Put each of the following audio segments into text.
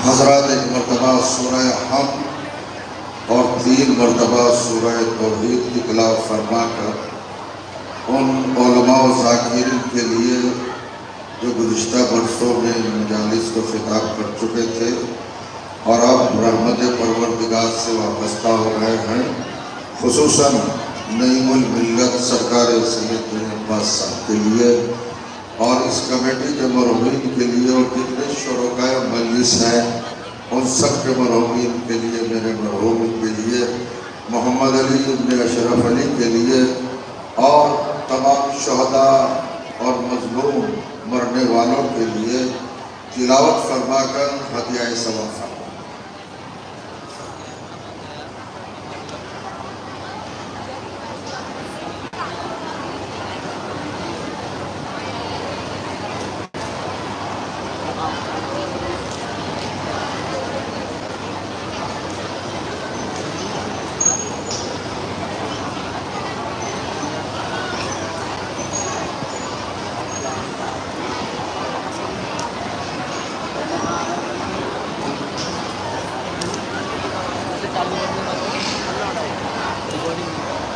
حضرات ایک مرتبہ سورہ حمد اور 3 مرتبہ سورہ توحید کی تلاوت فرما کر ان علماء و ذاکرین کے لیے جو گزشتہ برسوں میں مجالس کو خطاب کر چکے تھے اور اب رحمت پروردگار سے وابستہ ہو رہے ہیں، خصوصاً نعیم الملت سرکار سید عباس صاحب کے لیے اور اس کمیٹی کے مرحومین کے لیے اور جتنے شرکائے مجلس ہیں ان سب کے مرحومین کے لیے، میرے مرحوم کے لیے، محمد علی ابن اشرف علی کے لیے اور تمام شہداء اور مظلوم مرنے والوں کے لیے تلاوت فرما کر ہدیہ ثواب فرما۔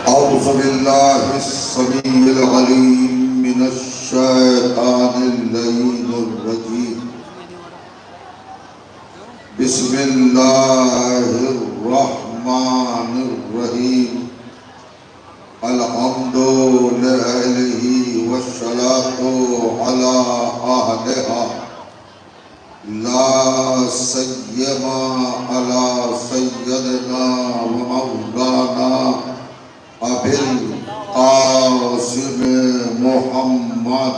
اعوذ باللہ السمیع العلیم من الشیطان اللعین الرجیم، بسم اللہ الرحمن الرحیم، الحمد للہ والصلاة علی اہلہا لا سیما علی سیدنا و مولانا ابی القاسم محمد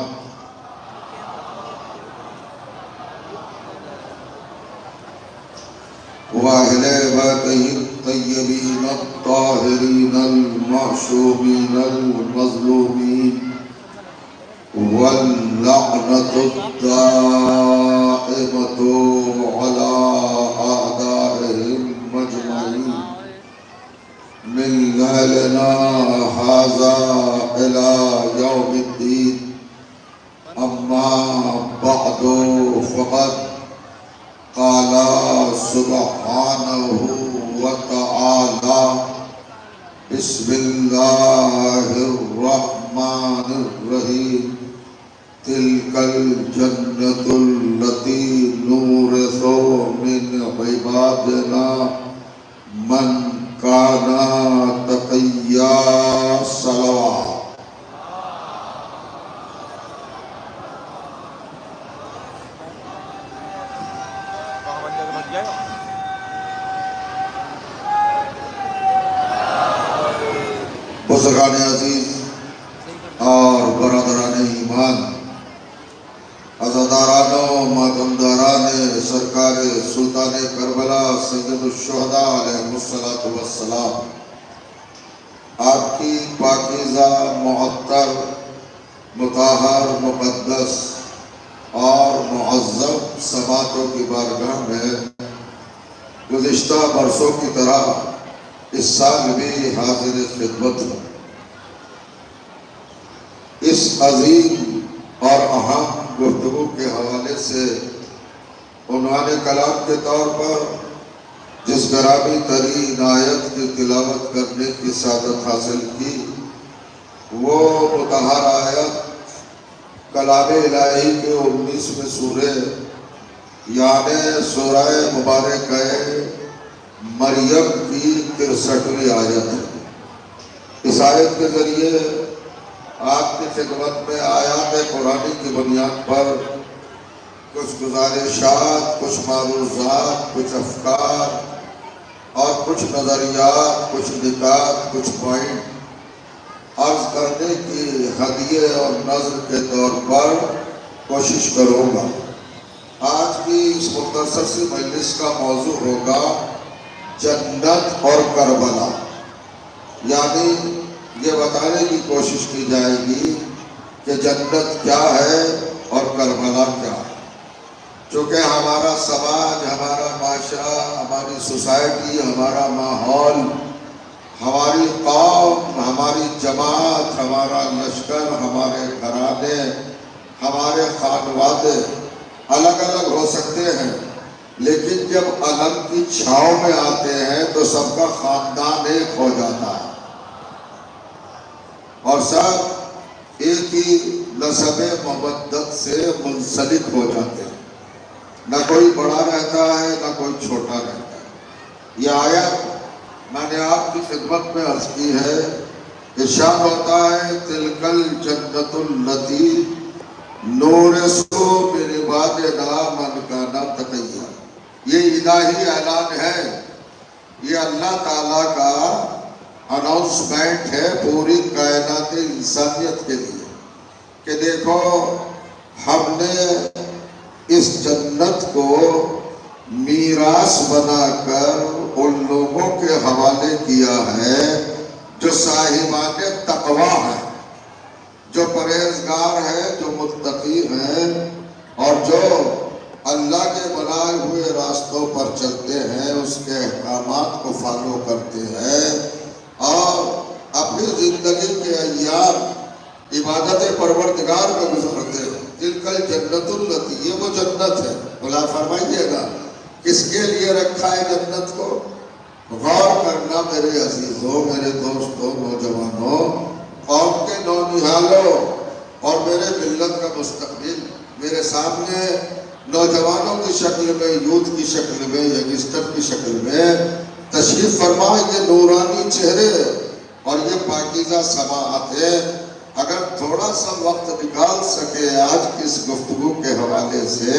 واہل بیتہ الطیبین الطاہرین المعصومین المظلومین واللعنۃ الدائمۃ علی اعدائہم اجمعین من ليلنا هذا إلى يوم الدين، أما بعد فقد قال سبحانه وتعالى بسم الله الرحمن الرحيم، تلك الجنة التي نورث من عبادنا من کانا تقیا صلوات۔ بزرگان عزیز اور برادران ایمان، عزاداران و ماتمداران سرکار سلطان کربلا سید الشہداء علیہ السلام، آپ کی پاکیزہ معطر مطہر مقدس اور معظم سماعتوں کی بارگاہ میں گزشتہ برسوں کی طرح اس سال بھی حاضر خدمت ہوں۔ اس عظیم اور اہم گفتگو کے حوالے سے عنوان کلام کے طور پر جس گرامی ترین آیت کی تلاوت کرنے کی سعادت حاصل کی وہ مطہر آیت کلام الہی کے 19ویں سورہ یعنی سورہ مبارکہ مریم کی 63ویں آیت ہے۔ اس آیت کے ذریعے آپ کی خدمت میں آیات قرآنی کی بنیاد پر کچھ گزارشات، کچھ معروضات، کچھ افکار اور کچھ نظریات، کچھ نکات، کچھ پوائنٹ عرض کرنے کی ہدیے اور نظر کے طور پر کوشش کروں گا۔ آج کی اس مختصر سی مجلس کا موضوع ہوگا جنت اور کربلا، یعنی یہ بتانے کی کوشش کی جائے گی کہ جنت کیا ہے اور کربلا کیا ہے۔ چونکہ ہمارا سماج، ہمارا معاشرہ، ہماری سوسائٹی، ہمارا ماحول، ہماری قوم، ہماری جماعت، ہمارا لشکر، ہمارے گھرانے، ہمارے خانوادے الگ الگ ہو سکتے ہیں، لیکن جب علم کی چھاؤں میں آتے ہیں تو سب کا خاندان ایک ہو جاتا ہے اور سب ایک ہی نسب مودت سے منسلک ہو جاتے ہیں. نہ کوئی بڑا رہتا ہے نہ کوئی چھوٹا رہتا ہے. یہ آیت میں نے آپ کی خدمت میں عرض کی ہے. ارشاد ہوتا ہے تلک الجنت التی نورث من عبادنا من کان تقیا. یہ الہی اعلان ہے، یہ اللہ تعالیٰ کا اناؤنسمنٹ ہے پوری کائنات انسانیت کے لیے کہ دیکھو ہم نے اس جنت کو میراث بنا کر ان لوگوں کے حوالے کیا ہے جو صاحبان تقویٰ ہیں، جو پرہیزگار ہیں، جو متقی ہیں اور جو اللہ کے بنائے ہوئے راستوں پر چلتے ہیں، اس کے احکامات کو فالو کرتے ہیں اور اپنی زندگی کے ایام عبادت پروردگار میں گزارتے ہیں. تلک الجنت التی، یہ وہ جنت ہے. بلا فرمائیے گا کس کے لیے رکھا ہے جنت کو؟ غور کرنا میرے عزیزوں، میرے دوستوں، نوجوانوں، قوم کے نونہالوں اور میرے ملت کا مستقبل. میرے سامنے نوجوانوں کی شکل میں، یوتھ کی شکل میں، ینگسٹر کی شکل میں تشریف فرما یہ نورانی چہرے اور یہ پاکیزہ سماعتیں. اگر تھوڑا سا وقت نکال سکے آج کی اس گفتگو کے حوالے سے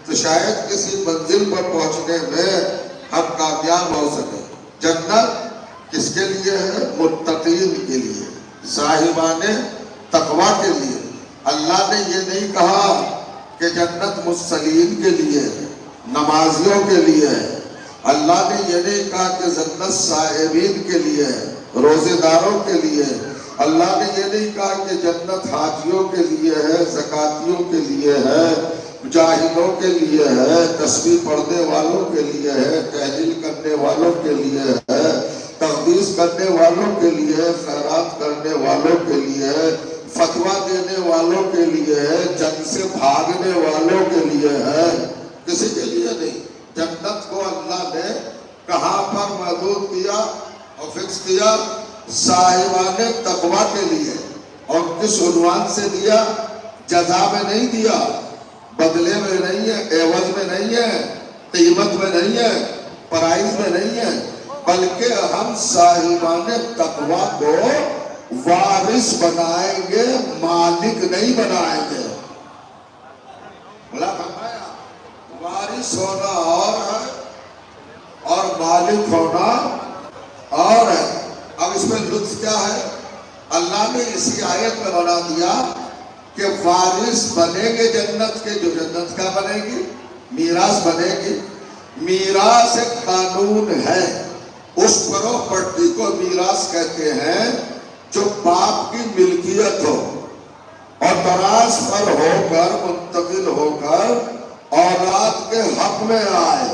تو شاید کسی منزل پر پہنچنے میں ہم کامیاب ہو سکیں. جنت کس کے لیے ہے؟ متقین کے لیے، صاحبان تقویٰ کے لیے. اللہ نے یہ نہیں کہا کہ جنت مصلین کے لیے ہے، نمازیوں کے لیے ہے. اللہ نے یہ نہیں کہا کہ جنت صائمین کے لیے ہے، روزے داروں کے لیے ہے. اللہ نے یہ نہیں کہا کہ جنت حاجیوں کے لیے ہے، زکاتیوں کے لیے ہے، مجاہدوں کے لیے ہے، تسبیح پڑھنے والوں کے لیے ہے، تہلیل کرنے والوں کے لیے ہے، تقدیس کرنے والوں کے لیے ہے، خیرات کرنے والوں کے لیے ہے، فتویٰ دینے والوں کے لیے ہے، جنگ سے بھاگنے والوں کے لیے ہے. کسی کے لیے نہیں. جنت کو اللہ نے کہاں پر محدود کیا اور فکس کیا؟ صاحبان تقویٰ کے لیے. اور کس عنوان سے دیا؟ جزا میں نہیں دیا، بدلے میں نہیں ہے، عوض میں نہیں ہے، قیمت میں نہیں ہے، پرائز میں نہیں ہے، بلکہ ہم صاحبان تقویٰ کو وارث بنائیں گے، مالک نہیں بنائیں گے. بلا فرمایا وارث ہونا اور ہے اور مالک ہونا اور ہے. اب اس میں لطف کیا ہے؟ اللہ نے اسی آیت میں بنا دیا کہ وارث بنے گے جنت کے. جو جنت کا بنے گی؟ میراث بنے گی. میراث ایک قانون ہے. اس پراپرٹی کو میراث کہتے ہیں جو باپ کی ملکیت ہو اور ٹرانسفر ہو کر منتقل ہو کر اولاد کے حق میں آئے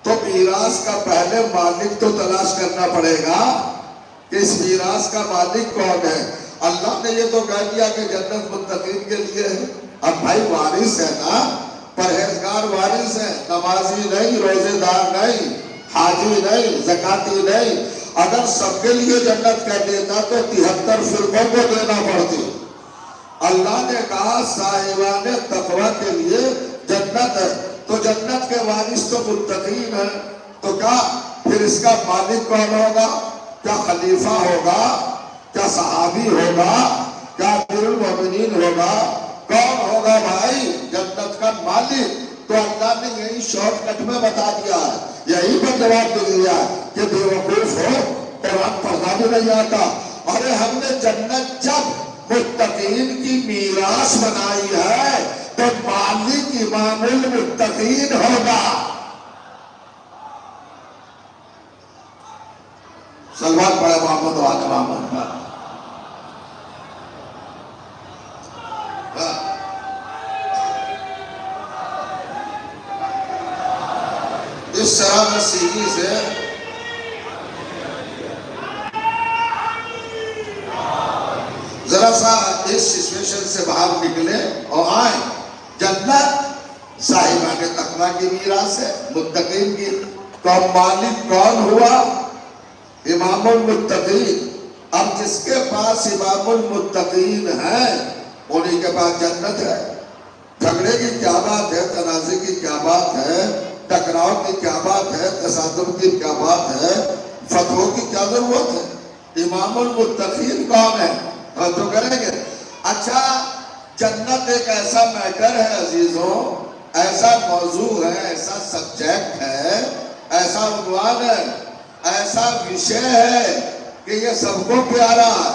تو میراث کا پہلے مالک تو تلاش کرنا پڑے گا کہ اس میراث کا مالک کون ہے. اللہ نے یہ تو کہہ دیا کہ جنت متقین کے لیے ہے. اب بھائی وارث ہے نا، پرہیزگار وارث ہے، نمازی نہیں، روزے دار نہیں، حاجی نہیں، زکاتی نہیں. اگر سب کے لیے جنت کہہ دیتا تو 73 فرقوں کو دینا پڑتی. اللہ نے کہا صاحبان تقویٰ کے لیے جنت ہے. تو جنت کے وارث تو متقین ہیں. تو کیا پھر اس کا مالک کون ہوگا؟ کیا خلیفہ ہوگا؟ کیا صحابی ہوگا؟ کیا امیر المومنین ہوگا؟ کون ہوگا بھائی جنت کا مالک؟ تو اللہ نے یہی شارٹ کٹ میں بتا دیا ہے، یہی پر جواب دے دیا کہ بے وقوف ہو قرآن پڑھنا بھی نہیں آتا. ارے ہم نے جنت جب متقین کی میراث بنائی ہے تو مالک امام المتقین ہوگا. سلوات پڑھے محمد و آل محمد پر. اس طرح میں سیدھی سے ذرا سا اس سچویشن سے باہر نکلے اور آئیں. جنت صاحبان تقویٰ کی میراث ہے، متقین کی۔ تو مالک کون ہوا؟ امام المتقین۔ اب جس کے پاس امام المتقین ہے انہی کے پاس جنت ہے۔ جھگڑے کی کیا بات ہے، تنازع کی کیا بات ہے، ٹکراؤ کی کیا بات ہے، تصادم کی کیا بات ہے، فتووں کی کیا ضرورت ہے؟ امام المتقین کون ہے؟ ہم تو کریں گے۔ اچھا، جنت ایک ایسا میٹر ہے عزیزوں، ایسا موضوع ہے، ایسا سبجیکٹ ہے، ایسا عنوان ہے، ایسا وشے ہے کہ یہ سب کو پیارا ہے۔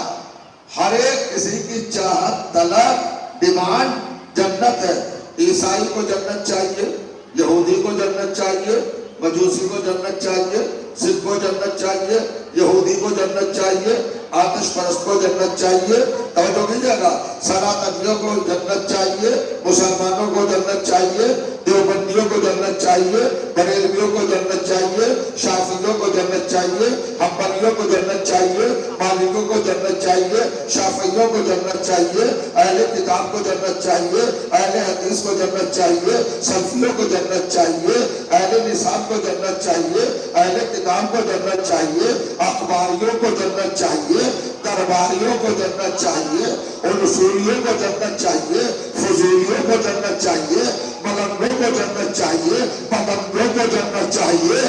ہر ایک کسی کی چاہت، طلب، ڈیمانڈ جنت ہے۔ عیسائی کو جنت چاہیے، یہودی کو جنت چاہیے، مجوسی کو جنت چاہیے، سکھ کو جنت چاہیے، یہودی کو جنت چاہیے، آتش پرست کو جنت چاہیے، توجہ کیجیے گا، سناتنیوں کو جنت چاہیے، مسلمانوں کو جنت چاہیے، دیوبندیوں کو جنت چاہیے، بریلویوں کو جنت چاہیے، شافعیوں کو جنت چاہیے، حنبلیوں کو جنت چاہیے، مالکوں کو جنت چاہیے، شافعیوں کو جنت چاہیے، اہل کتاب کو جنت چاہیے، اہل حدیث کو جنت چاہیے، سلفیوں کو جنت چاہیے، اہل نصاب کو جنت چاہیے، اہل کتاب کو جنت چاہیے، اخباریوں کو جنت چاہیے، درباریوں کو جنت چاہیے، اصولیوں کو جنت چاہیے، فضولیوں کو جنت چاہیے، ملنگوں کو جنت چاہیے، پتنگوں کو جنت چاہیے،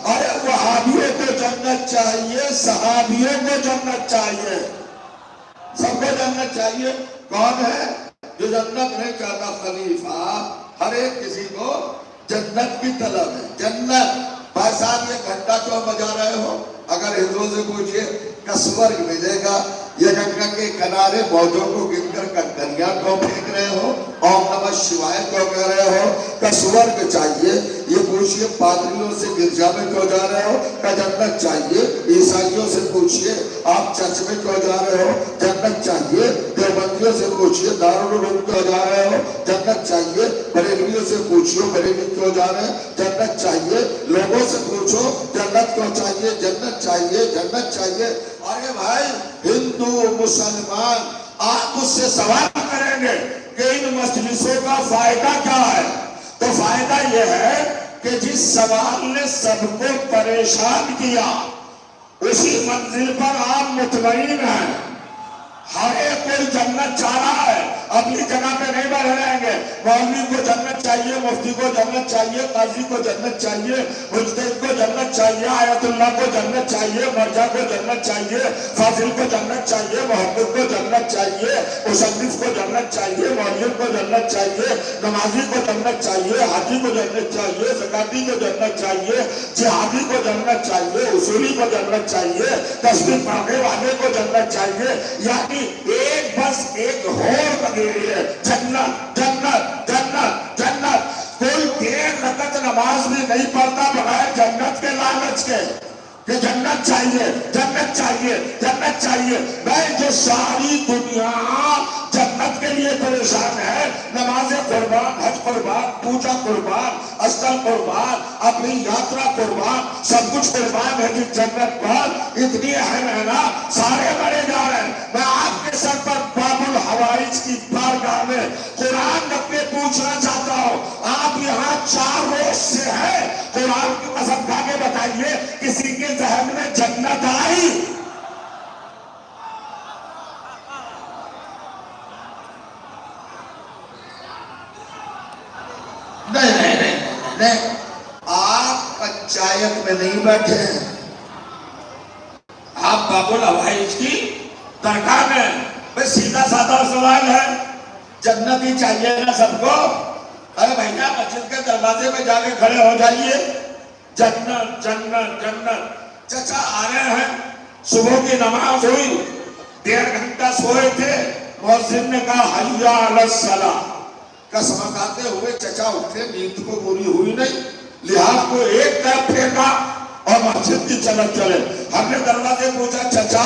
اور وہابیوں کو جنت چاہیے، صحابیوں کو جنت چاہیے، سب کو جنت چاہیے۔ کون ہے جو جنت نہیں چاہتا؟ خلیفہ۔ ہر ایک کسی کو جنت کی طلب ہے۔ جنت بھائی صاحب یہ گھنٹہ کیوں بجا رہے ہو؟ اگر ہندوؤں سے پوچھئے کسورگ ملے گا، یہ گنگا کے کنارے موجوں کو گن کر کنکریاں کیوں پھینک رہے ہو؟ اوم نمہ شیوائے کیوں کہہ رہے ہو؟ کسورگ چاہیے۔ یہ پوچھئے پادریوں سے گرجا میں کیوں جا رہے ہو؟ کہ جنت چاہیے۔ عیسائیوں سے پوچھئے آپ چرچ میں کیوں جا رہے ہو؟ جنت چاہیے۔ دیوبندیوں سے پوچھئے دارالعلوم کیوں جا رہے ہو؟ جنت چاہیے۔ بریلویوں سے پوچھئے بریلی کیوں جا رہے ہیں؟ جنت چاہیے۔ لوگوں سے پوچھو جنت کیوں چاہیے؟ جنت چاہیے، جنت چاہیے۔ اور یہ بھائی ہندو مسلمان آپ اس سے سوال کریں گے کہ ان مجلسوں کا فائدہ کیا ہے؟ تو فائدہ یہ ہے کہ جس سوال نے سب کو پریشان کیا اسی منزل پر آپ مطمئن ہیں۔ ہر ایک کوئی جنت چاہ رہا ہے، اپنی جگہ پہ نہیں بیٹھے رہیں گے۔ مولوی کو جنت چاہیے، مفتی کو جنت چاہیے، قاضی کو جنت چاہیے، مجتہد کو جنت چاہیے، آیت اللہ کو جنت چاہیے، مرجع کو جنت چاہیے، فاضل کو جنت چاہیے، محقق کو جنت چاہیے، مصنف کو جنت چاہیے، مولوی کو جنت چاہیے، نمازی کو جنت چاہیے، حاجی کو جنت چاہیے، زکاتی کو جنت چاہیے، جہادی کو جنت چاہیے، اصولی کو جنت چاہیے، تسبیح پڑھنے والے کو جنت چاہیے۔ یعنی ایک بس ایک ہور لگی ہوئی ہے، جنت جنت جنت جنت۔ کوئی دیر رکعت نماز بھی نہیں پڑھتا بغیر جنت کے لالچ کے کہ جنت چاہیے، جنت چاہیے، جنت چاہیے۔ میں جو ساری دنیا جنت کے لیے پریشان ہے، نماز قربان، حج قربان، پوجا قربان، استر قربان، اپنی یاترا قربان، سب کچھ قربان ہے جس جنت پر اتنی اہم ہے نا، سارے مرے جا رہے ہیں۔ میں آپ کے سر پر باب الحوائج کی بارگاہ میں قرآن رکھ کے پوچھنا چاہتا ہوں، آپ یہاں 4 روز سے ہیں، قرآن کی قسم کھا کے بتائیے کسی کے ذہن میں جنت آئی؟ نہیں، آپ پنچایت میں نہیں بیٹھے ہیں، آپ باب الحوائج کی درگاہ میں۔ بس سیدھا سادہ سوال ہے، جنت ہی چاہیے نا سب کو؟ ارے بھائیا مسجد کے دروازے میں جا کے کھڑے ہو جائیے، جنت جنت جنت۔ چچا آ رہے ہیں، صبح کی نماز ہوئی، 1.5 گھنٹہ سوئے تھے، مؤذن نے کہا حی علی الصلاۃ، قسم کھاتے ہوئے چچا اٹھے، نیند کو پوری ہوئی نہیں، لحاظ کو ایک طرف پھینکا اور مسجد کی طرف چلے۔ ہم نے دروازے پوچھا چچا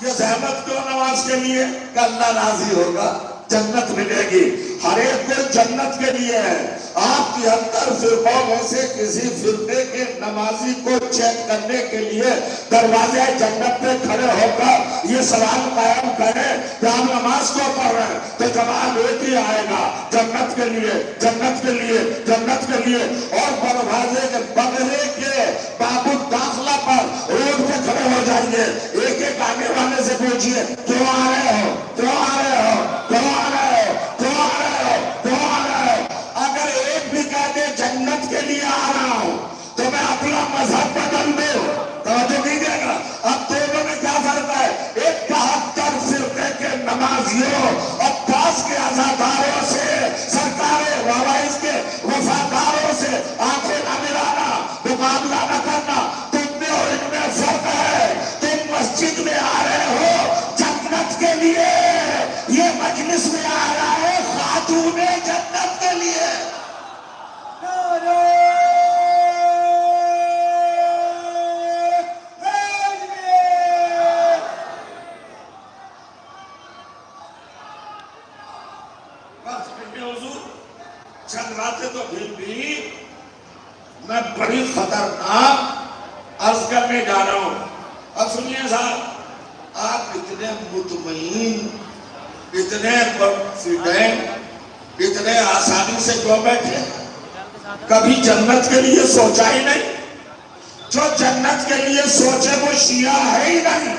یہ زحمت کیوں نماز کے لیے؟ کہ اللہ راضی ہوگا، جنت ملے گی۔ ہر ایک کو جنت کے لیے ہے۔ آپ 73 فرقوں میں سے کسی فرقے کے نمازی کو چیک کرنے کے لیے دروازے جنت پہ کھڑے ہو کر یہ سوال قائم کریں کہ آپ نماز کو پڑھ رہے ہیں تو جواب ایک ہی آئے گا، جنت کے لیے، جنت کے لیے، جنت کے لیے۔ اور دروازے کے بغلے کے باب الداخلہ پر روڈ پہ کھڑے ہو جائیے، ایک ایک آنے والے سے پوچھئے کیوں آ رہے ہو، کیوں آ رہے ہو، کیوں آ رہے ہو، کیوں آ رہے ہو، کیوں آ رہے ہو۔ اگر ایک بھی کہہ دے جنت کے لیے آ رہا ہوں تو میں اپنا مذہب بدل دوں، توجہ کیجیے گا۔ اب دونوں میں کیا فرق ہے؟ ایک 72 فرقے کے نمازیوں اور 10 کے عزاداروں سے، سرکار وائس کے وفاداروں سے آنکھیں نہ ملانا، مقابلہ نہ کرنا۔ تم میں اور ان میں فرق ہے۔ تم مسجد میں آ رہے ہو جنت کے لیے، یہ مجلس میں آ رہا ہے خاتون جنت کے لیے۔ چند باتیں تو پھر بھی میں بڑی خطرناک عرض کرنے جا رہا ہوں۔ اب سنیے صاحب، آپ اتنے مطمئن، اتنے کانفیڈنٹ، اتنے آسانی سے کیوں بیٹھے؟ کبھی جنت کے لیے سوچا ہی نہیں؟ جو جنت کے لیے سوچے وہ شیعہ ہے ہی نہیں۔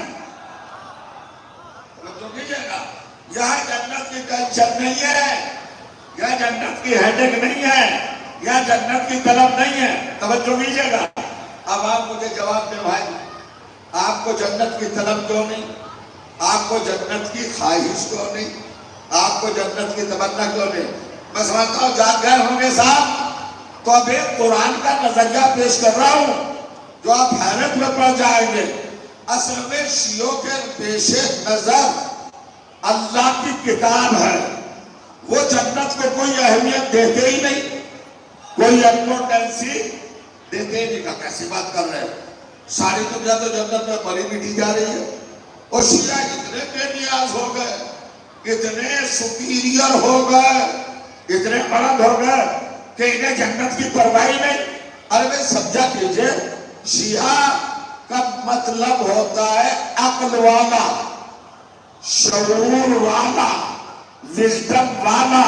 تو کیجئے گا، یہاں جنت کی ٹینشن نہیں ہے، یا جنت کی ہیڈک نہیں ہے، یا جنت کی طلب نہیں ہے۔ توجہ کیجئے گا۔ اب آپ مجھے جواب دیں بھائی، آپ کو جنت کی طلب کیوں نہیں؟ آپ کو جنت کی خواہش کیوں نہیں؟ آپ کو جنت کی تمنا کیوں نہیں؟ میں سمجھتا ہوں جان گئے ہوں گے صاحب، تو اب ایک قرآن کا نظریہ پیش کر رہا ہوں جو آپ حیرت میں پڑ جائیں گے۔ اصل میں شیعوں کے پیش نظر اللہ کی کتاب ہے، وہ جنت کو کوئی اہمیت دیتے ہی نہیں، کوئی امپورٹنسی دیتے ہی نہیں۔ کیسی بات کر رہے ہیں؟ ساری دنیا تو جنت میں مری مٹی جا رہی ہے، اور شیعہ اتنے بے نیاز ہو گئے، اتنے سپیریئر ہو گئے، اتنے بلند ہو گئے کہ انہیں جنت کی پرواہ نہیں۔ ارے بھائی سمجھا کیجئے، شیعہ کا مطلب ہوتا ہے عقل والا، شعور والا، وزڈم والا،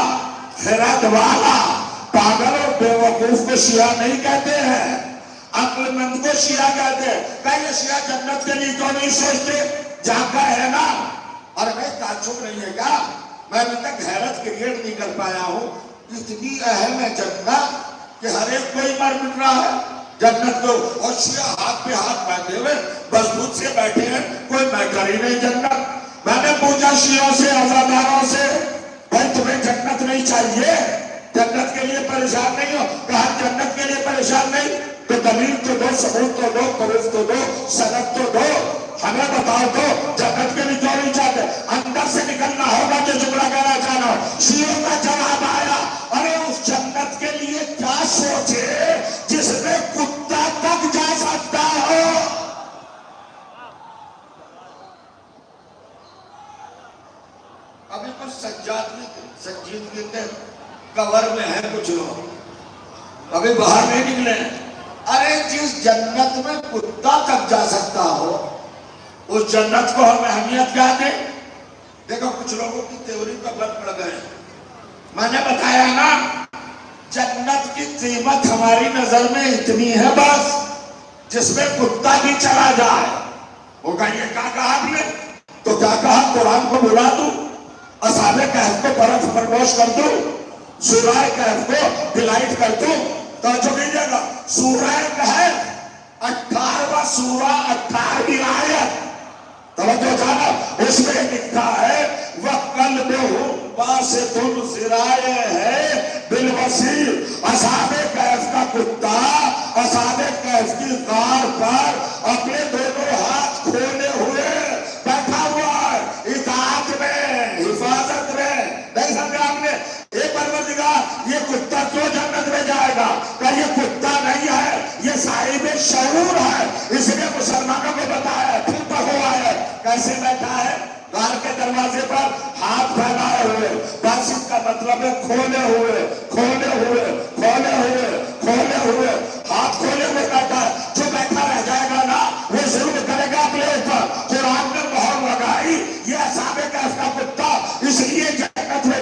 خرد والا۔ پاگل اور بیوقوف کو شیعہ نہیں کہتے ہیں، عقل مند کو شیعہ کہتے ہیں۔ کہ یہ شیعہ جنت کے لیے کیوں نہیں سوچتے؟ جاگا ہے نا۔ اور میں تعجب نہیں ہے کیا؟ میں ابھی تک حیرت کریٹ نہیں کر پایا ہوں، اتنی اہم ہے جنت کہ ہر ایک کوئی مر مٹ رہا ہے جنت کو، اور شیعہ ہاتھ پہ ہاتھ باندھے ہوئے مضبوط سے بیٹھے ہیں، کوئی میٹر ہی نہیں جنت۔ میں نے پوچھا شیعوں سے، عزاداروں سے، بھائی تمہیں جنت نہیں چاہیے؟ جنت کے لیے پریشان نہیں ہو؟ کہا جنت کے لیے پریشان نہیں تو دلیل تو دو، ثبوت تو دو، پروف تو دو، سند تو دو، ہمیں بتاؤ تو جنت کے لیے کیوں نہیں چاہتے؟ اندر سے نکلنا ہوگا جو جملہ کہنا چاہنا ہو۔ شیعوں کا جواب آیا، ارے اس جنت کے لیے کیا سوچے جس میں کتا تک جا سکتا ہو۔ ابھی کچھ سنجیدگی کے کور میں ہیں کچھ لوگ، ابھی باہر نہیں نکلے۔ ارے جس جنت میں کتا تک جا سکتا ہو اس جنت کو ہم اہمیت کیا دیں؟ دیکھو کچھ لوگوں کی تیوری پر بند پڑ گئے۔ میں نے بتایا نا، جنت کی قیمت ہماری نظر میں اتنی ہے بس جس میں کتا بھی چلا جائے۔ وہ کہا یہ کیا کہا آپ نے؟ تو کیا کہا؟ قرآن کو بلا دوں، اصحاب کہف کو برف فرموش کر دوں، سورہ کہف کو ڈیلائٹ کر دوں۔ توجہ کیجئے گا، سورہ کہف 18واں سورہ 18ویں آیت، توجہ جانا، اس میں لکھا ہے وَقَلْبُهُمْ بَاسِطٌ ذِرَائِهِ بِالْوَسِيلِ۔ اصحاب کہف کا کتا اصحاب کہف کی غار پر اپنے دونوں ہاتھ کھولے ہوئے بیٹھا ہوا ہے، اطاعت میں، حفاظت میں۔ نہیں سمجھا آپ نے؟ اے پروردگار، یہ کتا کیوں جنت میں جائے گا؟ کہ یہ کتا نہیں ہے، یہ صاحب شعور ہے، اس نے مسلمانوں کو بتایا پھر ہوا ہے۔ کیسے بیٹھا ہے؟ غار کے دروازے پر ہاتھ پھیلائے ہوئے، باسط کا مطلب ہے کھولے ہوئے، کھولے ہوئے، کھولے ہوئے، کھولے ہوئے، ہاتھ کھولے ہوئے بیٹھا ہے۔ جو بیٹھا رہ جائے گا نا وہ ظلم کرے گا اپنے اوپر۔ قرآن نے مہر لگائی، یہ اصحاب کہف کا کتا اس لیے جنت میں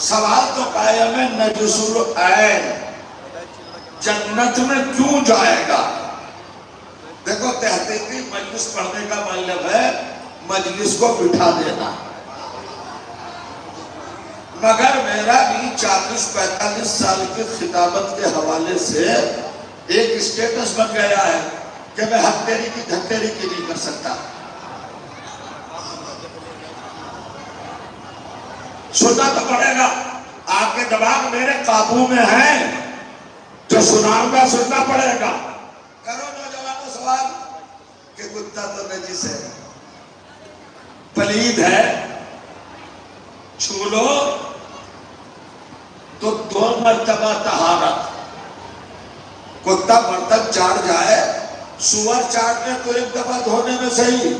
سوال تو قائم ہے نجس العین جنت میں کیوں جائے گا؟ دیکھو تحقیقی مجلس پڑھنے کا مطلب ہے مجلس کو بٹھا دینا، مگر میرا بھی 40-45 سال کی خطابت کے حوالے سے ایک اسٹیٹس بن گیا ہے کہ میں ہتھیری کی دھتیری کی نہیں کر سکتا۔ سننا تو پڑے گا، آپ کے دماغ میرے قابو میں ہیں، جو سناؤں گا سننا پڑے گا۔ کرو نوجوانوں سوال کہ کتا تو نجس ہے، پلید ہے، چھو لو تو 2 مرتبہ طہارت۔ کتا برتن چاٹ جائے، سور چاٹنے تو 1 دفعہ دھونے میں صحیح،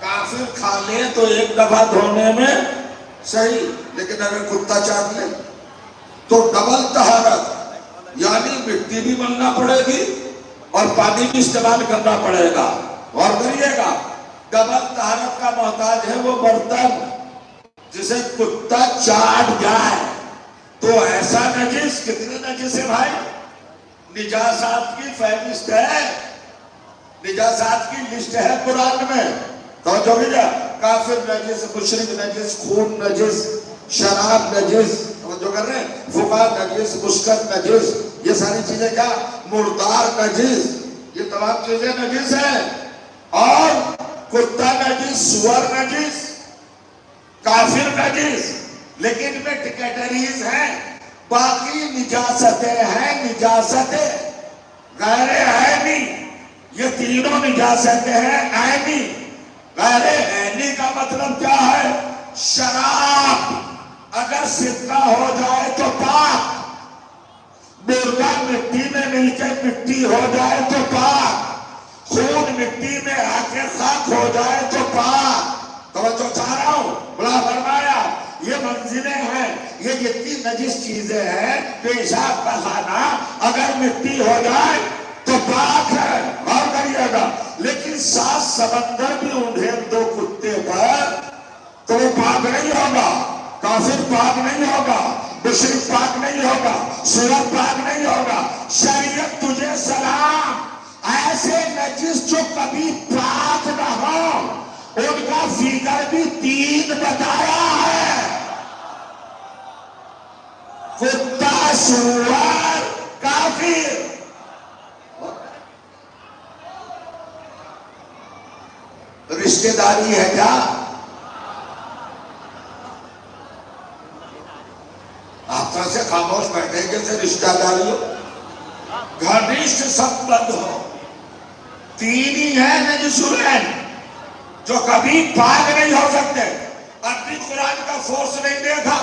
کافر کھا لے تو 1 دفعہ دھونے میں صحیح، لیکن اگر کتا چاٹ لے تو ڈبل طہارت، یعنی مٹی بھی ملنا پڑے گی اور پانی بھی استعمال کرنا پڑے گا۔ اور کریے گا، ڈبل طہارت کا محتاج ہے وہ برتن جسے کتا چاٹ جائے تو ایسا نجس۔ کتنے نجس ہے بھائی؟ نجاسات کی فہرست ہے، نجاسات کی لسٹ ہے قرآن میں۔ توجہ کیجئے، کافر نجس، مشرک نجس، خون نجس، شراب نجس، جو کر رہے ہیں فقہ نجس، مسکر نجس، یہ ساری چیزیں کیا؟ مردار نجس، یہ تمام چیزیں نجس ہیں۔ اور کتا نجس، سور نجس، کافر نجس، لیکن ان میں کیٹیگریز ہیں، باقی نجاستیں ہیں، نجاستیں غیر عینی، یہ تینوں نجاستیں ہیں عینی۔ غیر عینی کا مطلب کیا ہے؟ شراب اگر سرکہ ہو جائے تو پاک، مردہ مٹی میں مل کے مٹی ہو جائے تو پاک، خون مٹی میں آ کے خاک ہو جائے تو پاک۔ توجہ چاہ رہا ہوں، بلا فرمایا یہ منزلیں ہیں، یہ جتنی نجس چیزیں ہیں، پیشاب کا خانہ اگر مٹی ہو جائے تو پاک ہے۔ غور کریے گا، لیکن 7 سمندر بھی انہیں 2 کتے پر تو وہ پاک نہیں ہوگا، کافر پاک نہیں ہوگا، مشرک پاک نہیں ہوگا، سور پاک نہیں ہوگا۔ شریعت تجھے سلام، ایسے نجس جو کبھی پاک نہ ہو ان کا فگر بھی 3 بتایا ہے، کتا، سور، کافر۔ رشتہ داری ہے کیا؟ آپ طرح سے خاموش بیٹھے جیسے رشتہ داری ہو، گھنشٹ سمبندھ ہو۔ 3 ہی ہیں نجس العین جو کبھی پاک نہیں ہو سکتے۔ عربی قرآن کا فورس نہیں دیکھا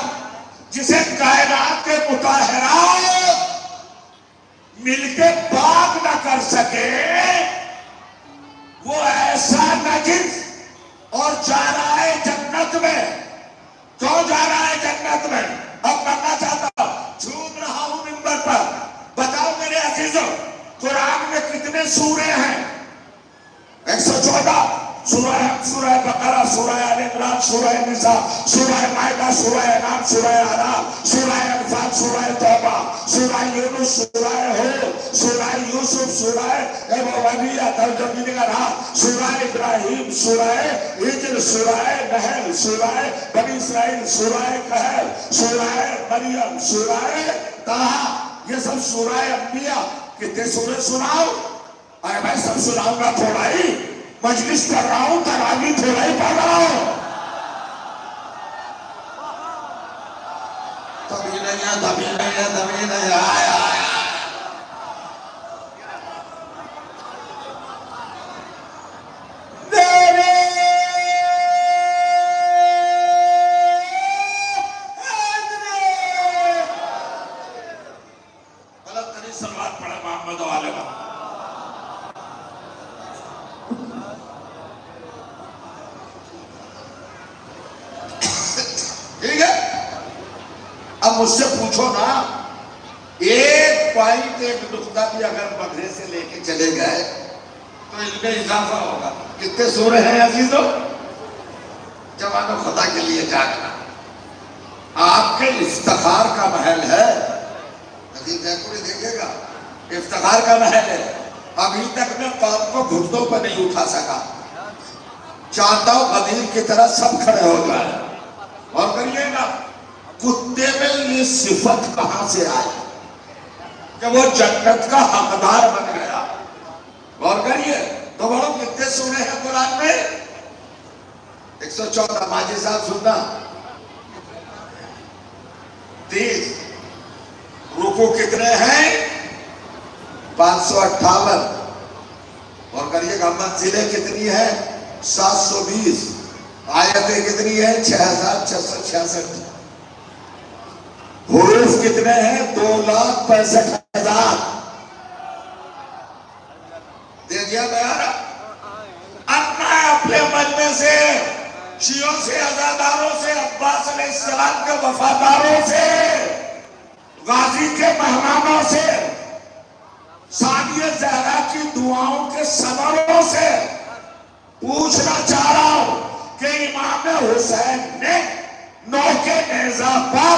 جسے کائنات کے مطہرات مل کے پاک نہ کر سکے، وہ ایسا نجس اور جا رہا ہے جنت میں۔ کیوں جا رہا ہے جنت میں؟ اب کرنا چاہتا ہوں، جھوم رہا ہوں منبر پر، بتاؤ میرے عزیزوں قرآن میں کتنے سورے ہیں؟ 114 سورہ بقرہ، سورہ آل عمران، سورہ نساء، سورہ مائدہ، سورہ انعام، سورہ اعراف، سورہ انفال، سورہ توبہ، سورہ یونس، سورہ ہود، سورہ یوسف، سورہ ابراہیم، سورہ ابراہیم، سورہ ہجر، سورہ نحل، سورہ بنی اسرائیل، سورہ کہف، سورہ مریم، سورہ طٰہٰ، یہ سب سورہ انبیاء۔ کتنے سورے سناؤ؟ اے میں سب سناؤں گا تھوڑا ہی، مجلس کر رہا ہوں، تراویح تھوڑا ہی پڑھ رہا ہوں۔ تبھی نہیں آیا۔ غلط ترین سلوات پڑھے محمد و آل محمد۔ ٹھیک ہے، اب مجھ سے پوچھو نا، ایک پوائنٹ، ایک نقطہ بھی اگر بدلے سے لے کے چلے گئے تو ان میں اضافہ ہوگا۔ کتنے سورے ہیں عزیزوں؟ جوانوں خدا کے لیے جاگنا، آپ کے افتخار کا محل ہے. عزیز جیپوری دیکھے گا, افتخار کا محل ہے. ابھی تک میں قوم کو گھٹنوں پر نہیں اٹھا سکا. چاہتا ہوں غدیر کی طرح سب کھڑے ہو جائے. اور کریے گا, کتے میں یہ صفت کہاں سے آئی کہ وہ جنت کا حقدار بن گیا؟ غور کریے. تو بڑوں کتنے سورے ہیں قرآن میں؟ 114. ماجد صاحب سننا. 30. رکوع کتنے ہیں؟ 558. اور کریے گا, منزلیں کتنی ہیں؟ 720. آیتیں کتنی ہیں؟ 6666. حروف کتنے ہیں؟ 2,65,000. دے دیا بیان. اب میں اپنے مجمع سے, شیعوں سے, عزاداروں سے, عباس علیہ السلام کے وفاداروں سے, غازی کے مہمانوں سے, ثانیہ زہرا کی دعاؤں کے ثمروں سے پوچھنا چاہ رہا ہوں کہ امام حسین نے نوکے نیزہ پر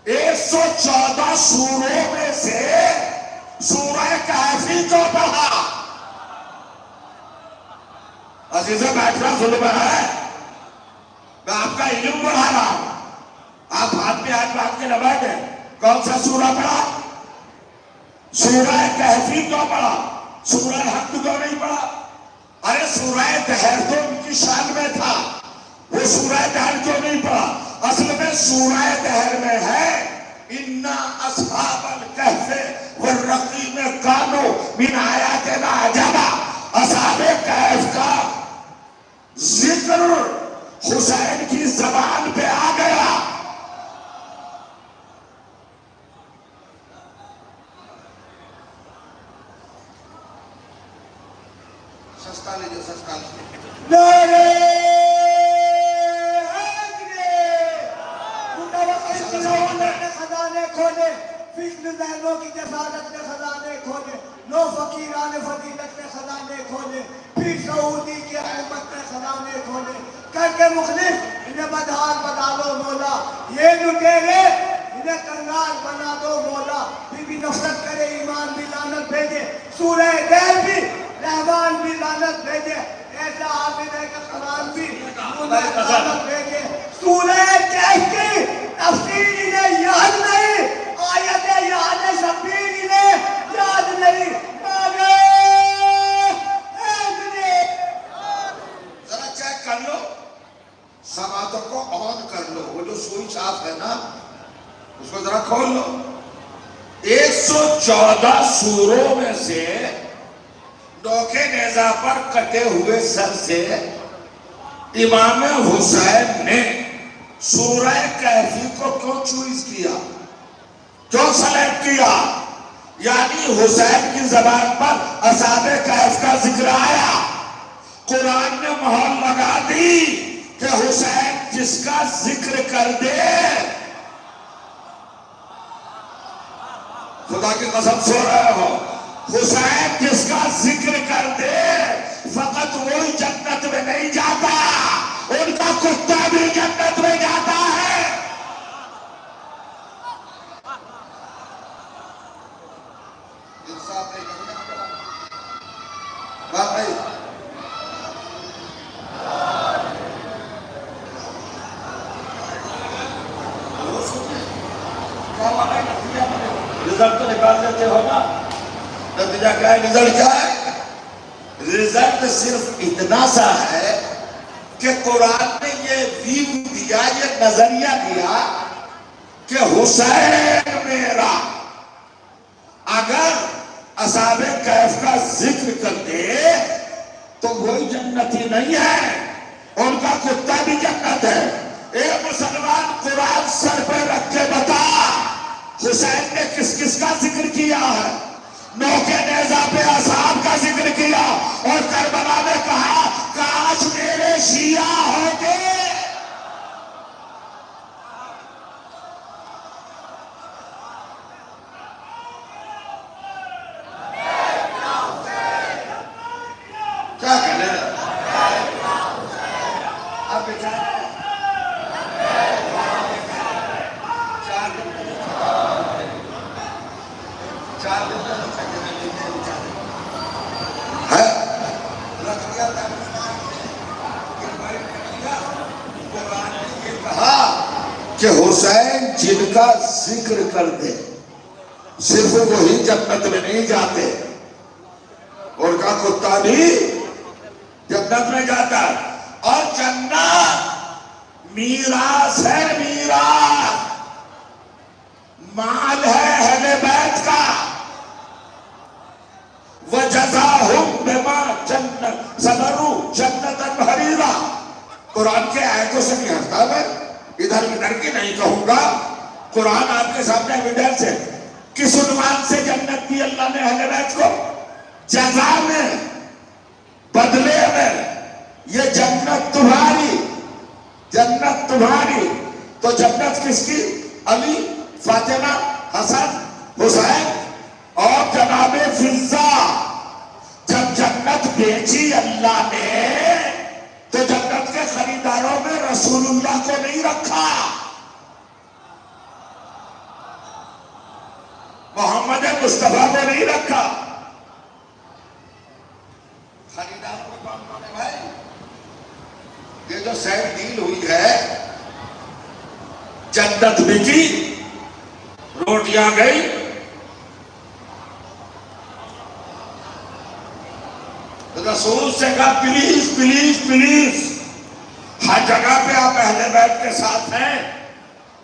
114 سوروں میں سے سورہ کہفی کو پڑھا. عزیزہ بیٹھنا ظلم ہے. میں آپ کا علم بڑھا رہا ہوں, آپ ہاتھ پہ ہاتھ بات کے نہ بیٹھے. کون سا سورہ پڑھا؟ سورہ کہفی کو پڑھا, سورہ حق کو نہیں پڑھا. ارے سورہ دہر تو ان کی شان میں تھا, وہ سورہ دہر کیوں نہیں پڑھا؟ اصل میں سورہ دہر میں ہے اِنَّا أَصْحَابَ الْكَهْفِ وَالرَّقِيمِ كَانُوا مِنْ آیَاتِنَا عَجَبًا. اصحاب کہف کا ذکر حسین کی زبان پہ آ گیا. سستا لیجیے, سستا لیجیے. نعرہ حیدر نے خزانے کھولے, فکر ذہنوں کی جسارت نے خزانے کھولے, نو فقیران فضیلت نے خزانے کھولے, پھر سعودی کی حکومت نے خزانے کھولے. کر کے مخلص انہیں بدحال بنا دو مولا, یہ لٹیرے انہیں کنگال بنا دو مولا. بی بی نفرت کرے ایمان بھی لعنت بھیجے, سورہ دہر بھی رحمان بھی لعنت بھیجے, ایسا حافظ ہے کہ قرآن بھی لعنت بھیجے. سورہ کہف کی تفسیر انہیں یاد نہیں, آیت یاد شبیر انہیں یاد نہیں. ذرا چیک کر لو, سماعتوں کو آن کر لو, وہ جو سوئچ آف ہے نا اس کو ذرا کھول لو. 114 سوروں میں سے نوکے نیزہ پر کٹے ہوئے سر سے امام حسین نے سورہ کہفی کو کیوں چوائز کیا, کیوں سلیکٹ کیا؟ یعنی حسین کی زبان پر اصحاب کہف کا ذکر آیا, قرآن نے مہر لگا دی کہ حسین جس کا ذکر کر دے, خدا کی قسم سو رہے ہو, حسین جس کا ذکر کر دے فقط وہی جنت میں نہیں جاتا, ان کا کتا بھی جنت میں جاتا ہے. انصاف نہیں کرنا بات نہیں. رزلٹ تو نکال دیتے ہو نا, نتیجہ کیا ہے؟ رزلٹ کیا ہے؟ رزلٹ صرف اتنا سا ہے کہ قرآن نے یہ ویو دیا, یہ نظریہ دیا کہ حسین میرا اگر اصحاب کہف کا ذکر کرتے تو وہی جنتی نہیں ہے, ان کا کتا بھی جنت ہے. اے مسلمان, قرآن سر پہ رکھ کے بتا حسین نے کس کس کا ذکر کیا ہے؟ نوکے نیزہ پہ اصحاب کا ذکر کیا, اور کربلا میں کہا کاش میرے شیعہ ہوتے. کیا کہنے اب بیچارے 4 دن میں ہے رکھ دیا تھا قرآن نے یہ کہا کہ حسین جن کا ذکر کر دے صرف وہی جنت میں نہیں جاتے، اور کا کتا بھی جنت میں جاتا ہے. اور جنت میراث ہے، میراث مال ہے اہل بیت کا. وَجَزَاهُمْ بِمَا صَبَرُوا جَنَّةً حَرِيرًا. قرآن کے آیتوں سے نہیں ہٹتا میں، ادھر ادھر کی نہیں کہوں گا. قرآن آپ کے سامنے ایویڈنس ہے. کس عنوان سے جنت دی اللہ نے اہل بیت کو؟ جزا میں، بدلے میں. یہ جنت تمہاری، جنت تمہاری. تو جنت کس کی؟ علی، فاطمہ، حسن، حسین اور جناب فضہ. جب جنت بیچی اللہ نے تو جنت کے خریداروں میں رسول اللہ کو نہیں رکھا، محمد مصطفیٰ کو نہیں رکھا. خریداروں میں کون کون ہے بھائی؟ یہ جو سیل ڈیل ہوئی ہے، جنت بکی، روٹیاں گئی، رسول سے کہا پلیز پلیز پلیز ہر جگہ پہ آپ اہل بیت کے ساتھ ہیں.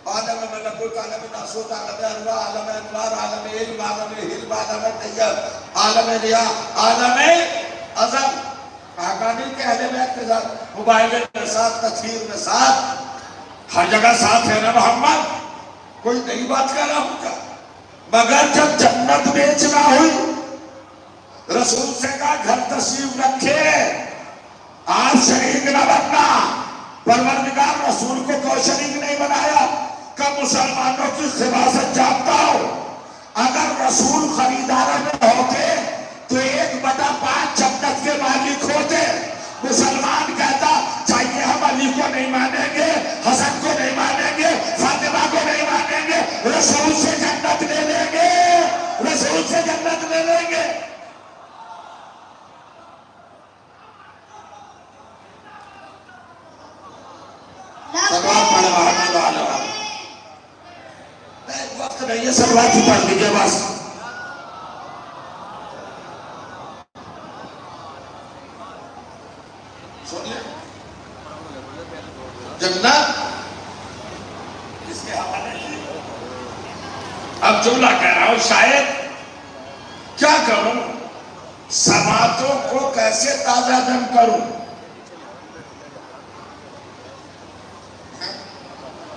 عالم ملکوت، عالم ناسوت، عالم ارواح، عالم انوار، عالم علم، عالم حلم، عالم طیب، عالم ریا، عالم عظم. حقانی کے اہل بیت کے ساتھ، موبائل میں ساتھ، تطہیر میں ساتھ، ہر جگہ ساتھ ہے نا محمد. کوئی نئی بات کہہ رہا ہوں کیا؟ مگر جب جنت بیچنا ہوئی، رسول سے کہا گھر تشریف رکھے، آپ شریک نہ بننا. پروردگار رسول کو کوئی شریک نہیں بنایا کہ مسلمانوں کی خباثت جانتا ہو. اگر رسول خریداروں میں ہوتے تو 1/5 جنت کے مالک ہوتے. مسلمان کہتا چاہیے ہم علی کو نہیں مانیں گے، حسن کو نہیں مانیں گے، فاطمہ کو نہیں مانیں گے، رسول سے جنت لے لیں گے، رسول سے جنت لے لیں گے. وقت نہیں ہے، سلوات ہی پڑھ لیجیے بس. سنیے جنت اس کے حوالے سے اب جملہ کہہ رہا ہوں، شاید کیا کروں، سماعتوں کو کیسے تازہ دم کروں.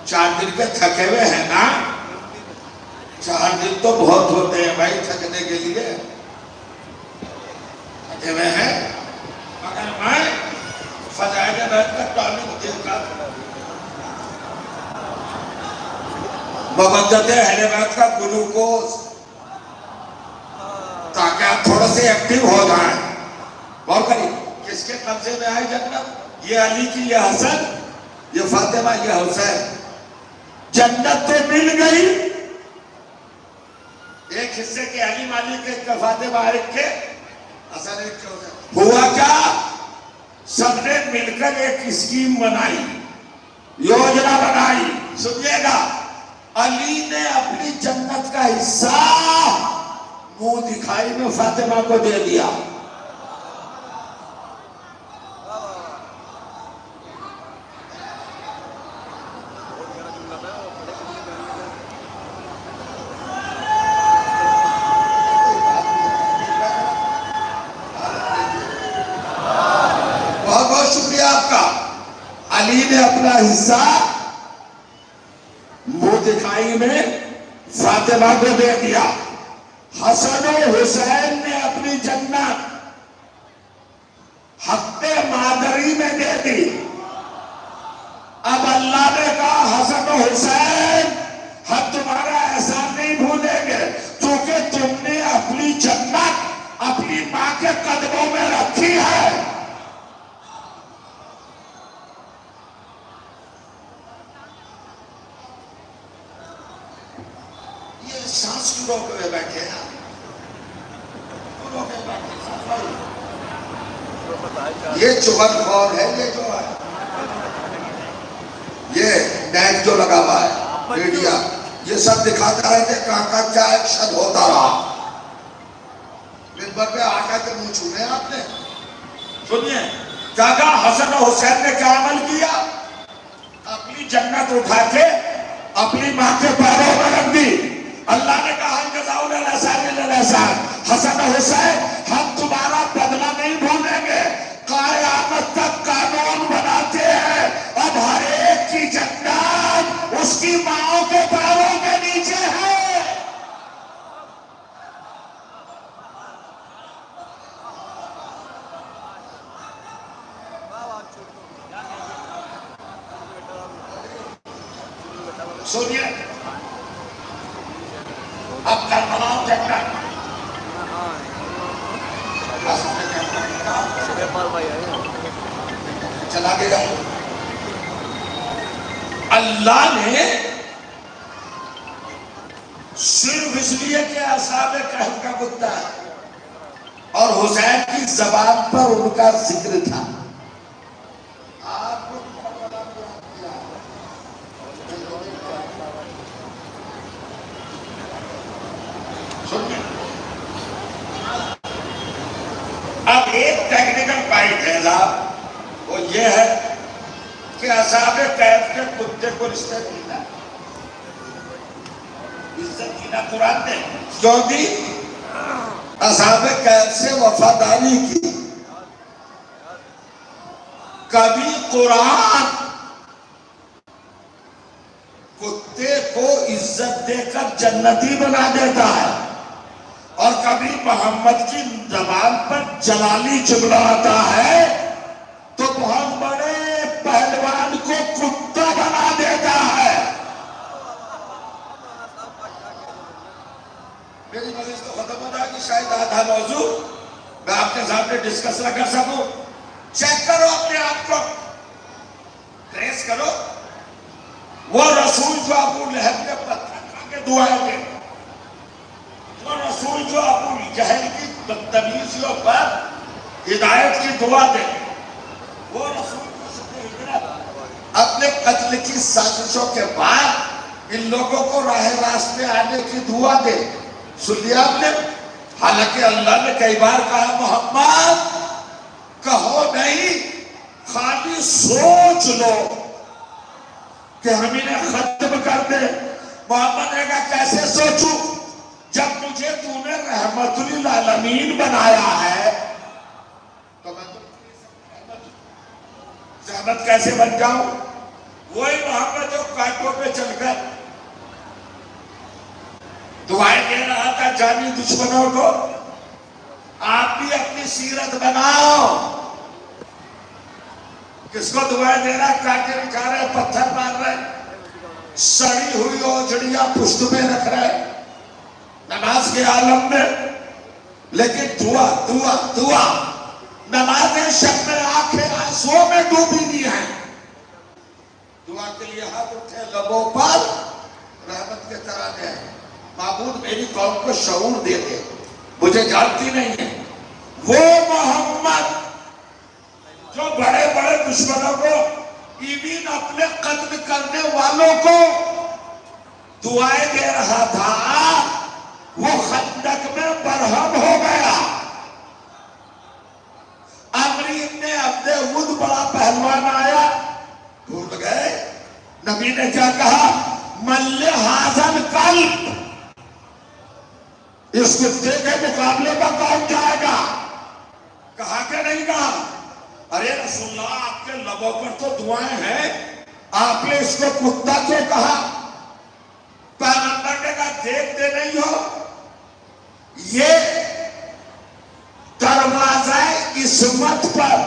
4 دن کے تھکے ہوئے ہیں نا. 4 دن تو بہت ہوتے ہیں بھائی تھکنے کے لیے، تھکے ہوئے ہیں. مگر میں فضائل بیت کا ٹاپک دے کر مبدت اہل بیت کا گلوکوز، تاکہ آپ تھوڑے سے ایکٹیو ہو جائیں. غور کریے، کس کے قبضے میں آئے جنت؟ یہ علی کی، یہ حسن، یہ فاطمہ، یہ حسین. جنت تو مل گئی، ایک حصے کے علی مالک، ایک کے فاطمہ، ایک کے حسن، ایک کے حسین. ہوا کیا؟ سب نے مل کر ایک اسکیم بنائی، یوجنا بنائی. سنیے گا، علی نے اپنی جنت کا حصہ منہ دکھائی میں فاطمہ کو دے دیا. علی نے اپنا حصہ منہ دکھائی میں فاطمہ کو دے دیا. حسن و حسین نے اپنی جنت حق مادری میں دے دی. اب اللہ نے کہا حسن و حسین ہم تمہارا احسان نہیں بھولیں گے، کیونکہ تم نے اپنی جنت اپنی ماں کے قدموں میں رکھی ہے. سانس کی روک میں بیٹھے ہیں. یہ چغل خور ہے، یہ جو ہے یہ نیٹ جو لگا ہوا ہے میڈیا، یہ سب دکھاتا ہے کہ کہاں کیا ایکشن ہوتا رہا۔ منبر پہ آ کے منہ چھوڑے آپ نے، سنیے کہا حسن و حسین نے کیا عمل کیا؟ اپنی جنت اٹھا کے اپنی ماں کے پیروں میں رکھ دی۔ اللہ نے کہا حسن و حسین ہم تمہارا بدلہ نہیں بھولیں گے، قیامت تک قانون بناتے ہیں، اب ہر ایک کی جنت اس کی ماں کے پیروں کے نیچے ہے۔ سنیے اب کربلا جنت چلا گیا۔ اللہ نے صرف اس لیے کہ اصحاب کہف کا کتا ہے اور حسین کی زبان پر ان کا ذکر تھا، آپ اب ایک ٹیکنیکل پوائنٹ ہے صاحب، وہ یہ ہے کہ اصحاب کہف کے کتے کو رشتے دینا، عزت دینا قرآن نے کیوں دی؟ اصحاب کہف سے وفاداری کی۔ کبھی قرآن کتے کو عزت دے کر جنتی بنا دیتا ہے، اور کبھی محمد کی زبان پر جلالی جملہ آتا ہے تو بہت بڑے پہلوان کو کتا بنا دیتا ہے۔ میری مجلس تو ختم ہو جائے گی، شاید آدھا موضوع میں آپ کے سامنے ڈسکس نہ کر سکوں۔ چیک کرو اپنے آپ کو، ٹریس کرو، وہ رسول جو ابو لہب کے پتھر کھا کے دعائیں دے، وہ رسول جو ابو جہل کی بدتمیزیوں پر ہدایت کی دعا دے، وہ رسول اپنے قتل کی سازشوں کے بعد ان لوگوں کو راہ راستے آنے کی دعا دے، سن لیا آپ نے؟ حالانکہ اللہ نے کئی بار کہا محمد کہو نہیں، خالی سوچ لو کہ ہم انہیں ختم کر دیں۔ محمد نے کہا کیسے سوچوں جب مجھے تو نے رحمت للعالمین بنایا ہے، تو میں رحمت کیسے بن جاؤں؟ وہی محمد جو کانٹوں پہ چل کر دعائیں دے رہا تھا جانی دشمنوں کو، آپ بھی اپنی سیرت بناؤ۔ کس کو دعائیں دے رہا؟ کانٹے بچھا رہے، پتھر مار رہے، سڑی ہوئی اوجڑیاں پشت میں رکھ رہے نماز کے عالم میں، لیکن دعا دعا دعا، نمازیں شب میں آنکھیں آنسوؤں میں ڈوبی دی ہیں، دعا کے لیے ہاتھ اٹھے، لبوں پر رحمت کے ترانے ہیں۔ معبود میری قوم کو شعور دے دے، مجھے جانتی نہیں ہے، وہ محمد جو بڑے بڑے دشمنوں کو، ایوین اپنے قتل کرنے والوں کو دعائیں دے رہا تھا، وہ خندق میں برہم ہو گیا۔ عمرو بن عبد ود بڑا پہلوان آیا، بھول گئے نبی نے کیا کہا؟ مل ھذا الکلب، اس کتے کے مقابلے میں کون جائے گا؟ کہا کہ نہیں کہا؟ ارے رسول اللہ آپ کے لبوں پر تو دعائیں ہیں، آپ نے اس کو کتا کیوں کہا؟ پیغمبر نے کہا دیکھتے نہیں ہو یہ دروازہ عصمت پر،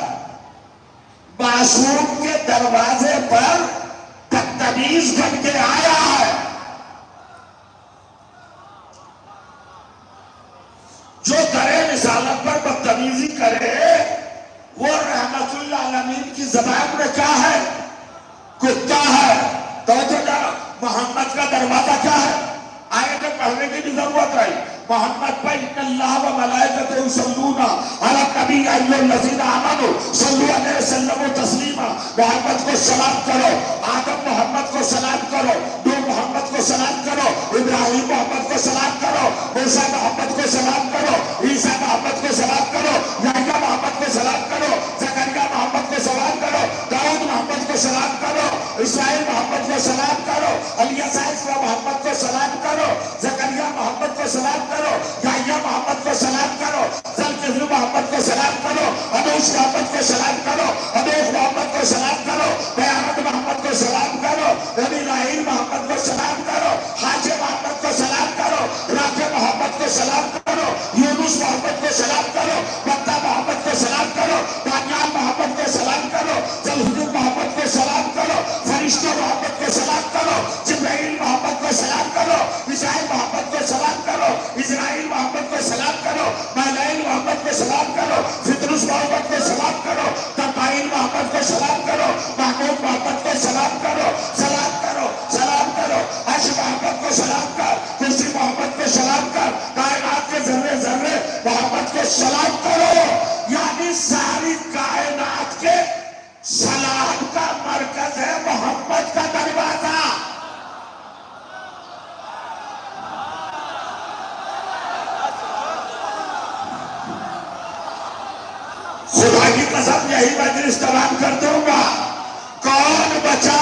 معصوم کے دروازے پر بدتمیز بن کے آیا ہے۔ جو درے رسالت پر بدتمیزی کرے وہ رحمت للعالمین کی زبان میں کیا ہے؟ کتا ہے۔ توجہ کرو، محمد کا دروازہ کیا ہے؟ آیتیں پڑھنے کی بھی ضرورت ہے۔ محمد پر ان اللہ و ملائکتہ یصلون علی النبی ایھا الذین آمنوا صلوا علیہ وسلم تسلیما. محمد کو سلام کرو، آدم محمد کو سلام کرو، نوح محمد کو سلام کرو، ابراہیم محمد کو سلام کرو، موسیٰ محمد کو سلام کرو، عیسیٰ محمد کو سلام کرو، یحییٰ محمد کو سلام کرو، زکریا محمد کو سلام کرو، داؤد محمد کو سلام کرو، اسماعیل محمد کو سلام کرو، الیسع محمد کو سلام کرو، زکریا محمد کو سلام کرو، یحییٰ محمد کو سلام کرو، ذوالکفل محمد کو سلام کرو، انوش محمد کو سلام کرو، انوش محمد کو سلام کرو، بیعت محمد کو سلام کرو، نبی راہیل محمد کو سلام کرو، حاجی محمد کو سلام کرو، رافع محمد کو سلام کرو، یونس محمد کو سلام کرو، متی محمد کو سلام کرو، دانیال محمد کو سلام کرو، ذوالفقار محمد کو سلام کرو، فرشتہ محمد کو سلام کرو، جبرائیل محمد کو سلام کرو، میکائیل محمد کو سلام کرو، اسرائیل محمد کو سلام کرو، میلائیل محمد کو سلام کرو، فطرس محمد کو سلام کرو، تبائیل محمد کو سلام کرو، محمود محمد کو سلام کرو، سلام کرو، سلام کرو، عرش محمد کو سلام کر، کرسی محمد کو سلام کر، کائنات کے ذرے ذرے محمد کو سلام کرو. یعنی ساری کائنات کے سلام کا مرکز ہے محمد کا دروازہ. خدا کی قسم یہی مجلس تمام کر دوں گا. کون بچا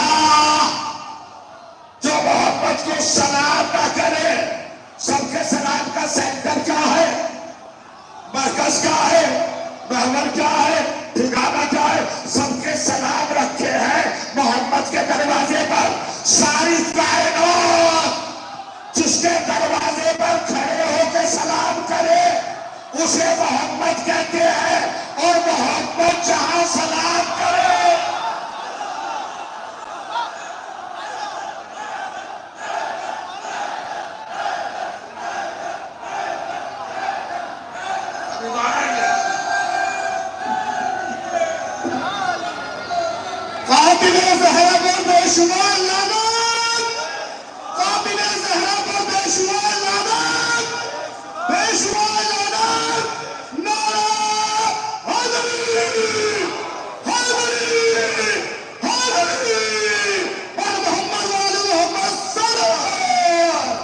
جو محمد کو سلام نہ کرے؟ سب کے سلام کا سینٹر کیا ہے، مرکز کیا ہے، محور کیا ہے، ٹھکانہ کیا ہے؟ سب کے سلام رکھے ہیں محمد کے دروازے پر. ساری کائنات جس کے دروازے پر کھڑے ہو کے سلام کرے اسے محمد کہتے ہیں، اور محمد جہاں سلام کرے قابل زہرا پر بے شمار لعنت، قابل زہرا پر بے شمار لعنت، بے شمار لعنت. نعرہ حیدری، حیدری، حیدری، اور محمد وآل محمد صلی اللہ علیہ وسلم.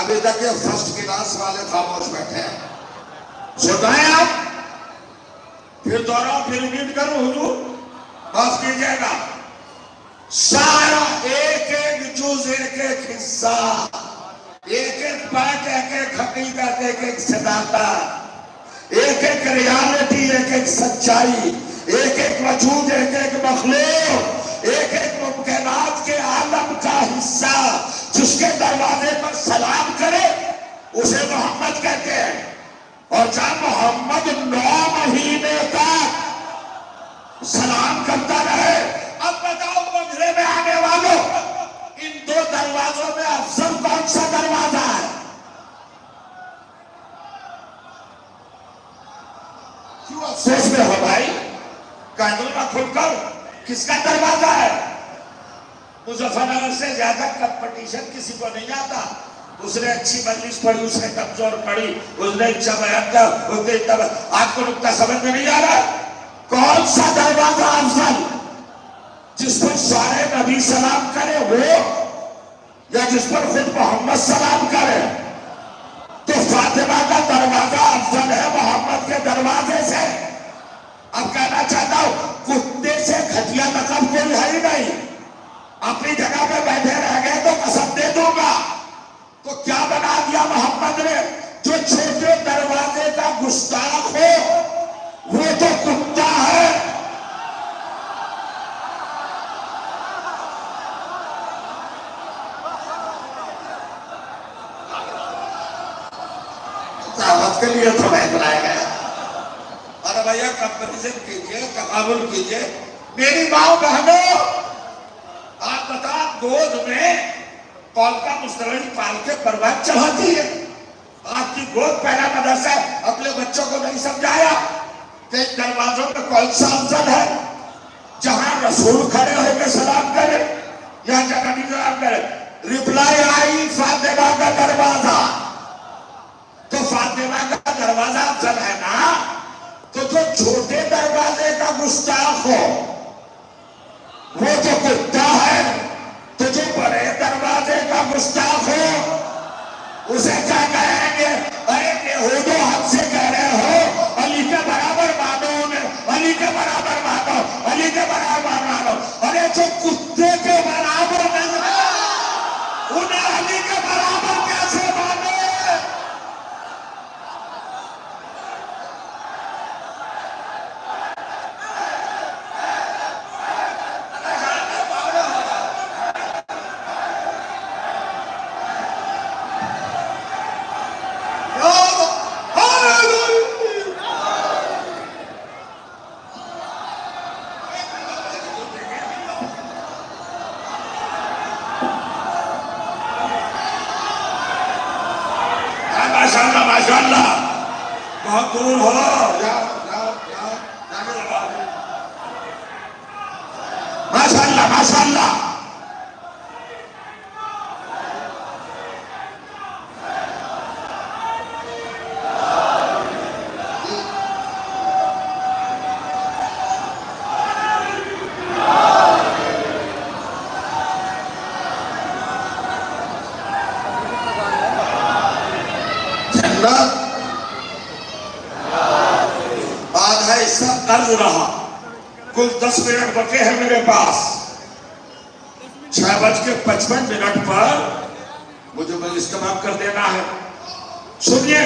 ابھی تک یہ فرسٹ کلاس والے خاموش بیٹھے ہیں. سنائیں آپ، پھر دوہراؤں، پھر ریپیٹ کروں. حضور معاف کیجیے گا. سارا ایک ایک جز، ایک ایک حصہ، ایک ایک بات، ایک ایک حقیقت، ایک ایک صداقت، ایک ایک ریالٹی، ایک ایک سچائی، ایک ایک وجود، ایک ایک مخلوق، ایک ایک ممکنات کے عالم کا حصہ جس کے دروازے پر سلام کرے اسے محمد کہتے ہیں. اور جب محمد 9 مہینے تک سلام کرتا رہے. اب بتاؤ مجرے میں آنے والوں، ان دو دروازوں میں افضل کون سا دروازہ ہے؟ کیوں افسوس میں ہو بھائی؟ کہہ دو نا کھل کر، کس کا دروازہ ہے؟ مظفر نگر سے زیادہ کمپٹیشن کسی کو نہیں آتا. اس نے اچھی مجلس پڑھی، اس نے کمزور پڑھی، اس نے اچھا بیان کیا، اس نے اتنا. آپ کو نکتہ سمجھ میں نہیں آ رہا؟ کون سا دروازہ افضل؟ جس پر سارے نبی سلام کرے وہ، یا جس پر خود محمد سلام کرے؟ تو فاطمہ کا دروازہ افضل ہے محمد کے دروازے سے. اب کہنا چاہتا ہوں، کتے سے گھٹیا لقب کوئی ہے ہی نہیں. اپنی جگہ پہ بیٹھے رہ گئے تو قسم دے دوں گا. تو کیا بنا دیا محمد نے؟ جو چھوٹے دروازے کا گستاخ ہو وہ تو کتا ہے. دعوت کے لیے تو میں بلایا گیا. ارے بھیا کمپیریزن کیجئے، تقابل کیجئے. میری ماں بہنوں، آپ بتا گود میں کون کا مسترد پال کے پروان چڑھاتی ہے. آپ کی گود پہلا مدرسہ ہے، اپنے بچوں کو نہیں سمجھایا کہ ان دروازوں میں کون سا افضل ہے؟ جہاں رسول کھڑے ہو کے سلام کرے یا جگہ بھی سلام کرے؟ ریپلائی آئی فاطمہ کا دروازہ، تو فاطمہ کا دروازہ افضل ہے نا؟ تو جو چھوٹے دروازے کا گستاخ ہو وہ جو کتا ہے، تو جو بڑے دروازے کا گستاخ ہو اسے کیا کہیں گے؟ ارے یہودو ہم سے کہہ رہے ہو علی کے برابر مانو انہیں، علی کے برابر مانو، علی کے برابر مانو، ارے جو کتے کے برابر نہیں ہے انہیں علی کے برابر کیسے مانے؟ ماشاءاللہ ماشاءاللہ، بہت دور ہو ماشاءاللہ ماشاءاللہ۔ آدھا حصہ قرض رہا، کل 10 منٹ بچے ہیں میرے پاس، 6:55 پر مجھے مجلس تمام کر دینا ہے۔ سنیے،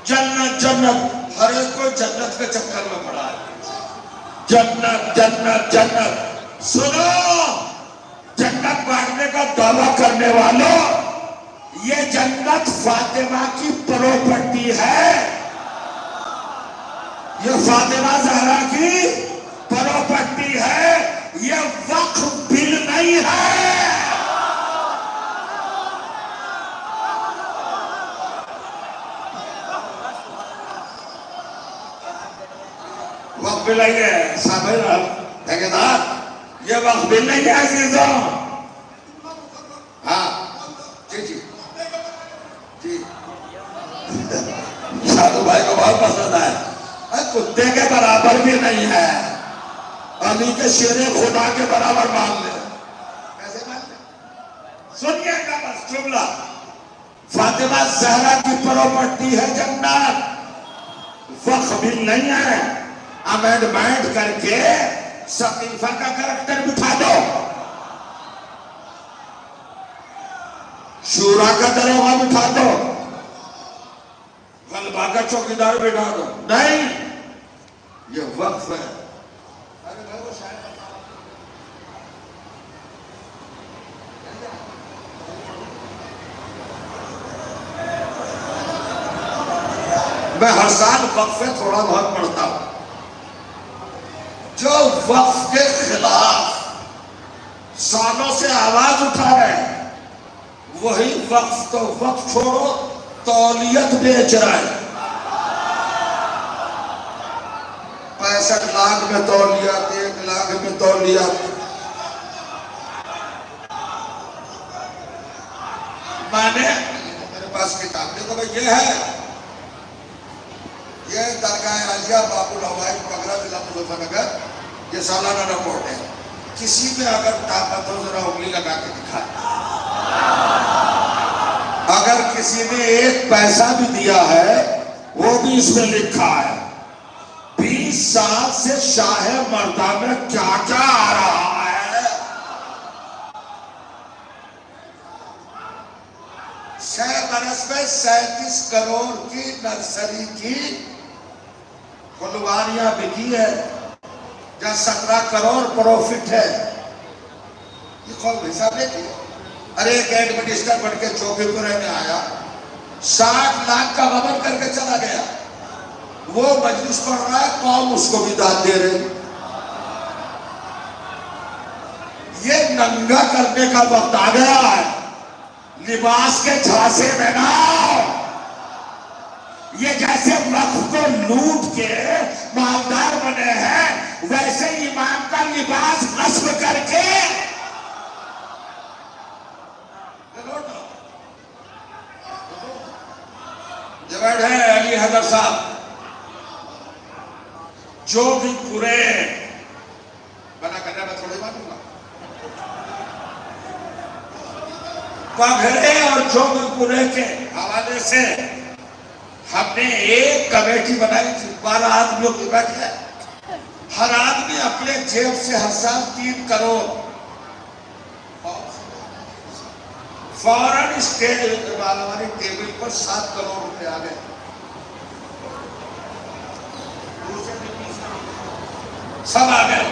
جنت جنت، ہر ایک کو جنت کے چکر میں پڑا ہے، جنت جنت جنت۔ سنو، جنت بانٹنے کا دعویٰ کرنے والوں، یہ جنت فاطمہ کی پراپرٹی ہے، یہ فاطمہ زہرا کی پراپرٹی ہے، یہ وقف بل نہیں ہے۔ وقف بل نہیں ہے صاحب ٹھیکیدار، یہ وقف بل نہیں ہے عزیزوں۔ ہاں جی جی جی، شادو بھائی کو بہت پسند ہے، کتے کے برابر بھی نہیں ہے، علی کے شیر خدا کے برابر مان لے، کیسے مان لے؟ سنیے گا بس جملہ، فاطمہ زہرا کی پراپرٹی ہے جنت، وقف بل نہیں ہے۔ امینڈمنٹ کر کے سقیفہ کا کریکٹر بٹھا دو، شورا کا دروگہ بٹھا دو، غلبہ کا چوکیدار بٹھا دو، نہیں، یہ وقف ہے۔ میں ہر سال وقفے تھوڑا بہت پڑھتا ہوں، جو وقف کے خلاف سالوں سے آواز اٹھا رہے ہیں وہی وقف، تو وقف چھوڑو تولیت بیچ رہا ہے، 65 لاکھ میں تولیت، 1 لاکھ میں تولیت۔ میں نے میرے پاس کتاب دیکھو بھائی، یہ ہے، یہ درگاہ عالیہ باب العوائد پگرا ضلع مظفر نگر، یہ سالانہ رپورٹ ہے، کسی میں اگر طاقت ہو ذرا انگلی لگا کے دکھائے، اگر کسی نے 1 پیسہ بھی دیا ہے وہ بھی اس میں لکھا ہے۔ 20 سال سے شاہ مردہ میں کیا کیا آ رہا ہے، 6 برس میں 37 کروڑ کی نرسری کی فلواریاں بکی ہے، جہاں 17 کروڑ پروفٹ ہے۔ یہ خوب حساب لیتی ہے۔ ارے ایک ایڈمنسٹر بن کے چوکی پورے میں آیا، 60 لاکھ کا غبن کر کے چلا گیا، وہ مجلس پڑھ رہا ہے، قوم اس کو بھی داد دے رہی۔ یہ ننگا کرنے کا وقت آ گیا ہے، لباس کے جھانسے میں نہ آؤ، یہ جیسے وقت کو لوٹ کے مالدار بنے ہیں، ویسے ایمان کا لباس نصب کر کے جو بیٹھے علی حیدر صاحب، جو بھی پورے بنا کرنے میں تھوڑی مانوں گا، پگھرے اور جو بھی پورے کے حوالے سے ہم نے ایک کمیٹی بنائی تھی، 12 آدمیوں کی بیٹھے، ہر آدمی اپنے جیب سے ہر سال 3 کروڑ فوراً اسٹیج ہماری ٹیبل پر 7 کروڑ روپے آ گئے. سب آ گئے.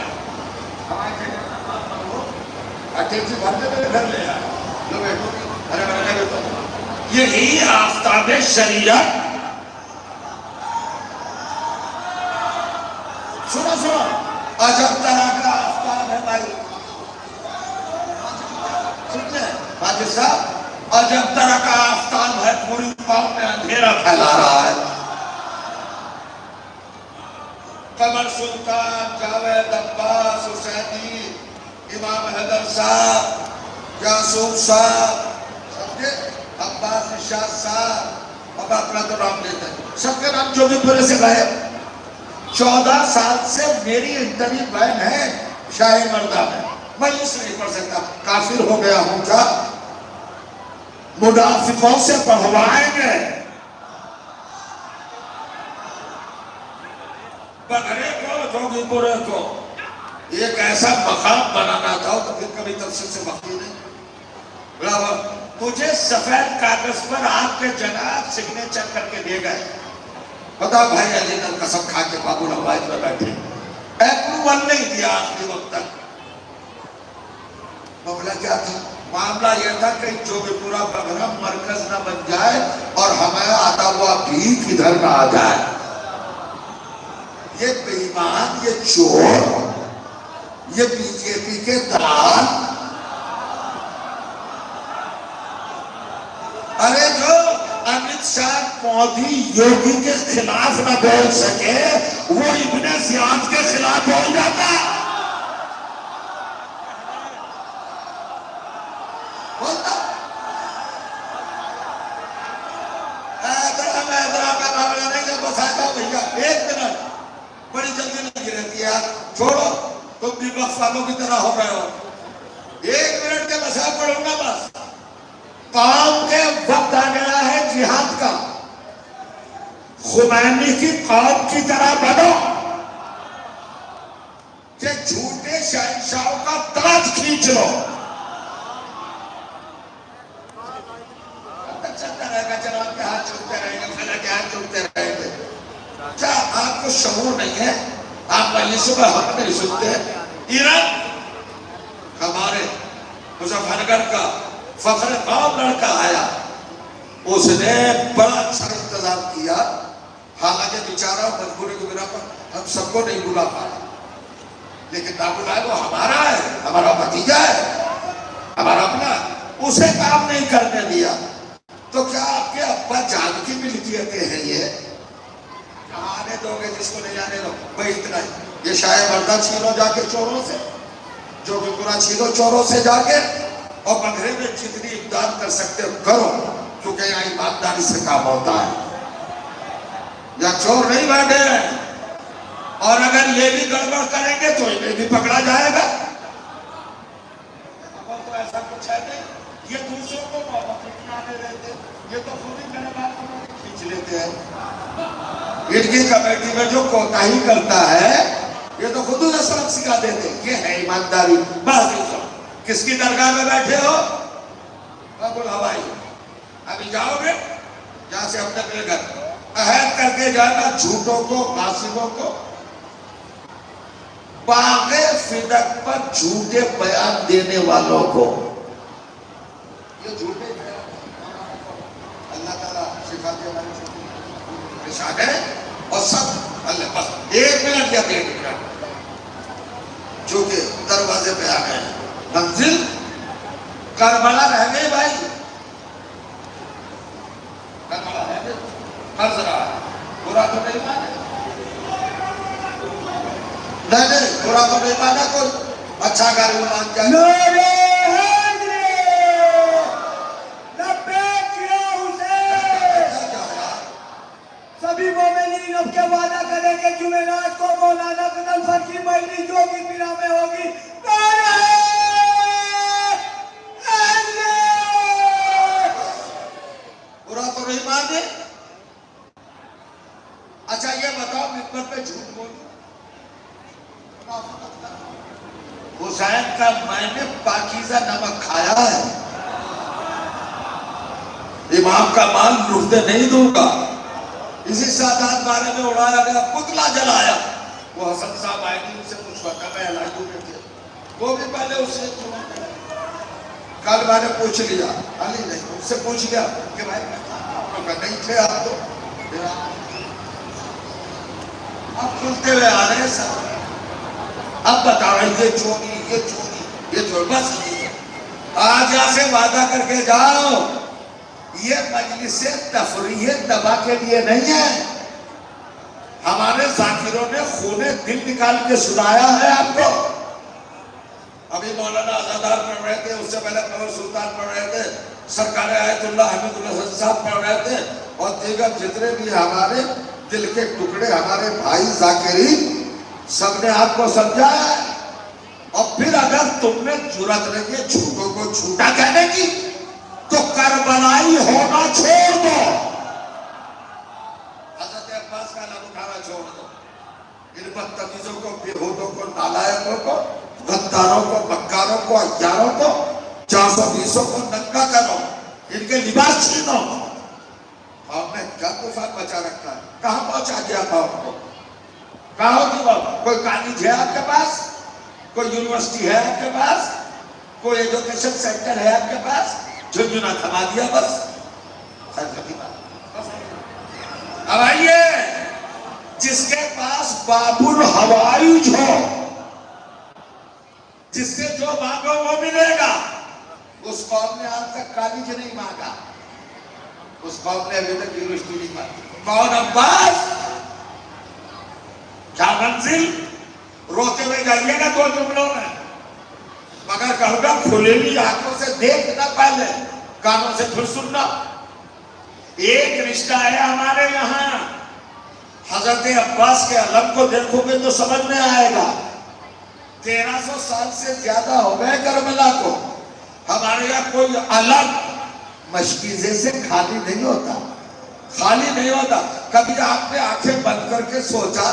یہی آفتاب شریعت. سنو سنو، عجب طرح کا آفتاب ہے بھائی. سنتے ہیں باجر صاحب، عجب طرح کا آفتاب ہے، پوری قوم میں اندھیرا پھیلا رہا ہے. قمر سلطان، جاوید عباس حسینی، امام حیدر صاحب، یاسوف صاحب، سمجھے، عباس شاہ صاحب، اب اپنا تو نام لیتے ہیں، سب کے نام جو بھی پورے سے گئے. 14 سال سے میری انٹرویو بین ہے شاہی مردہ میں، میں اس نہیں پڑھ سکتا. کافر ہو گیا ہوں کیا؟ منافقوں سے پڑھوائیں گے. بغرے کو، جوگی پورے کو ایک ایسا مقام بنانا تھا تو پھر کبھی تفصیل سے وقتی نہیں. برابر تجھے سفید کاغذ پر آپ کے جناب سگنیچر کر کے دے گئے. بتا بھائی علی نے قسم کھا کے بابو نواز میں بیٹھے، اپروول نہیں دیا آخری وقت تک. معاملہ کیا تھا؟ معاملہ یہ تھا کہ جو بھی پورا بغرا مرکز نہ بن جائے اور ہمیں آتا ہوا بھیک ادھر نہ آ جائے. یہ بے ایمان، یہ چور، یہ بی جے پی کے دلال، ارے جو امت شاہ مودی یوگی کے خلاف نہ بول سکے وہ ابن زیاد کے خلاف بول جاتا. بولتا ایک منٹ، بڑی جلدی نہیں رہتی ہے، چھوڑو تم بھی وقت والوں کی طرح ہو رہے ہو. 1 منٹ کے مسائل پڑھوں گا بس. قوم کے وقت آ گیا ہے جہاد کا. خمینی کی قوم کی طرح بنو کہ جھوٹے شہنشاہوں کا تاج کھینچ لو. چلتا رہے گا، جناب کے ہاتھ چلتے رہیں گے، خلا کے ہاتھ چلتے رہیں گے. کیا آپ کو شعور نہیں ہے؟ آپ پہلی صبح حق نہیں سنتے. ایران ہمارے مظفر نگر کا فخر قوم لڑکا آیا، اس نے بڑا اچھا انتظام کیا. حالانکہ بیچارہ مجبوری کی بنا پر ہم سب کو نہیں بلا پایا، لیکن نہ بلائے وہ ہمارا ہے، ہمارا بھتیجا ہے، ہمارا اپنا. اسے کام نہیں کرنے دیا. تو کیا آپ کے ابا جان کی ملکیتیں ہیں یہ؟ کہاں آنے دو گے جس کو نہیں آنے دو؟ بھائی اتنا ہی. یہ شاہ مردہ چھینو جا کے چوروں سے، جو بھی پورا چھینو چوروں سے جا کے، اور بغرے میں جتنی اقدام کر سکتے ہو کرو، کیونکہ یہاں ایمانداری سے کام ہوتا ہے. یا چور نہیں بیٹھے ہیں، اور اگر یہ بھی گڑبڑ کریں گے تو انہیں بھی پکڑا جائے گا. تو ایسا کچھ ہے نہیں. یہ دوسروں کو محبت نہیں آنے دیتے، یہ تو خود ہی میرے بات کو کھینچ لیتے ہیں. ان کی کمیٹی میں جو کوتاہی کرتا ہے یہ تو خود ہی سبق سکھا دیتے. یہ ہے ایمانداری. بس کس کی درگاہ میں بیٹھے ہو؟ ابو الہوائی. ابھی جاؤ گے جہاں سے اپنے اپنے گھر عہد کر کے جانا، جھوٹوں کو، غاصبوں کو. باغ فدق پر جھوٹے بیان دینے والوں کو یہ جھوٹے اللہ تعالیٰ سکھاتے ہمارے نشان ہے. اور سب اللہ بس 1 منٹ یا 1.5 منٹ، چونکہ دروازے پہ آ گئے ہیں. منزل کربلا رہ گئے بھائی، کربلا رہ گئے. قرض رہا ہے برا تو نہیں مانا، نہیں برا تو نہیں مانا کوئی، اچھا گھر میں مان جائے. نعرہ حیدری لبیک یا حسین. سبھی مومنین اب کے وعدہ کریں کہ جمعرات کو مولانا غزل فر کی مجلس جو بھی میرا میں ہوگی. نعرہ حیدری. برا تو نہیں مانے. اچھا یہ بتاؤ ممبر پہ جھوٹ بول حسین کا میں نے پاکیزہ نمک کھایا ہے، امام کا مال لٹتے نہیں دوں گا. اسی سادات بارے میں اڑایا گیا، پتلا جلایا. وہ حسن صاحب آئے گی، ان سے پوچھوا تھا میں علاقوں میں تھے، وہ بھی پہلے اس سے کل میں نے پوچھ لیا، علی نہیں اس سے پوچھ لیا کہ بھائی نہیں تھے آپ تو. اب کھلتے ہوئے آ رہے ہیں سب. اب بتا رہے یہ چوری یہ چوری یہ چوری. بس آج یہاں سے وعدہ کر کے جاؤ یہ مجلس تفریح دبا کے لیے نہیں ہے. ہمارے ذاکروں نے خون دل نکال کے سنایا ہے آپ کو. ابھی مولانا آزادار پڑھ رہے تھے، اس سے پہلے قمر سلطان پڑھ رہے تھے، سرکار آیت اللہ حمید اللہ صاحب پڑھ رہے تھے، اور دیگر جتنے بھی ہمارے دل کے ٹکڑے ہمارے بھائی ذاکرین سب نے آپ کو سمجھایا ہے. اور پھر اگر تم نے جرات نہیں ہے جھوٹوں کو جھوٹا کہنے کی تو کربلائی ہونا چھوڑ دو. حضرت عباس کا نام اٹھانا چھوڑ دو. ان بدتمیزوں کو، بےہودوں کو، نالائقوں کو، غداروں کو، مکاروں کو، عیاروں کو، 420 کو ننگا کرو، ان کے لباس چھینو. آپ نے کیا طوفان بچا رکھا ہے؟ کہاں پہنچا دیا تھا ان کو؟ کہاں ہوتی وہ؟ کوئی کالج ہے آپ کے پاس؟ کوئی یونیورسٹی ہے آپ کے پاس؟ کوئی ایجوکیشن سینٹر ہے آپ کے پاس؟ جھنجھنا تھما دیا بس. اب آئیے جس کے پاس باب الحوائج ہو، جس سے جو مانگو وہ ملے گا. اس قوم نے آج تک کالج نہیں مانگا، اس قوم نے ابھی تک یونیورسٹی نہیں مانگی. کون عباس؟ کیا منزل؟ روتے ہوئے جائیے گا 2 جملوں میں، مگر کہوں گا کھلی آنکھوں سے دیکھنا پہلے، کانوں سے پھر سننا. ایک رشتہ ہے ہمارے یہاں، حضرت عباس کے علم کو دیکھو گے تو سمجھ میں آئے گا. 1300 سال سے زیادہ ہو گئے کربلا کو. ہمارے یہاں کوئی علم مشکیزے سے خالی نہیں ہوتا، خالی نہیں ہوتا. کبھی آپ نے آنکھیں بند کر کے سوچا،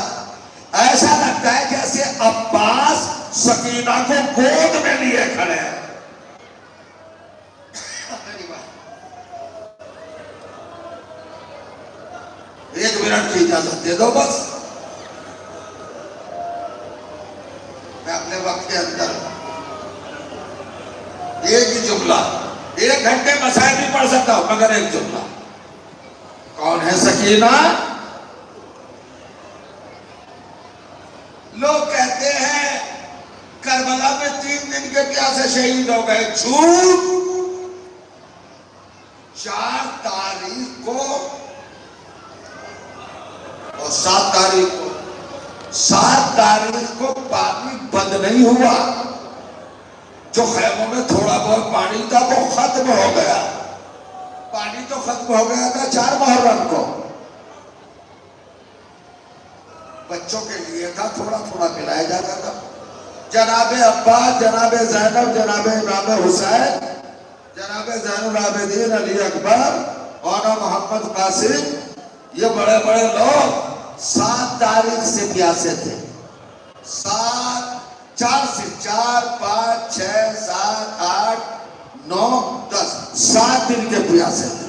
ایسا لگتا ہے جیسے عباس سکینہ کو گود میں لیے کھڑے ہیں. ایک منٹ کی اجازت دے دو بس. میں اپنے وقت کے اندر ایک ہی جملہ، 1 گھنٹے مسائل بھی پڑھ سکتا ہوں مگر ایک جملہ. کون ہے سکینہ؟ لوگ کہتے ہیں کربلا میں 3 دن کے پیاسے شہید ہو گئے. جھوٹ. 4 تاریخ کو اور 7 تاریخ کو، 7 تاریخ کو پانی بند نہیں ہوا. جو خیموں میں تھوڑا بہت پانی تھا وہ ختم ہو گیا. پانی تو ختم ہو گیا تھا 4 محرم کو. بچوں کے لیے تھا، تھوڑا تھوڑا پلایا جاتا تھا. جناب عباس، جناب زینب، جناب امام حسین، جناب زین العابدین علی اکبر اور محمد قاسم، یہ بڑے بڑے لوگ 7 تاریخ سے پیاسے تھے. 4 سے 4 5 6 7 8 9 10 7 دن کے پیاسے تھے.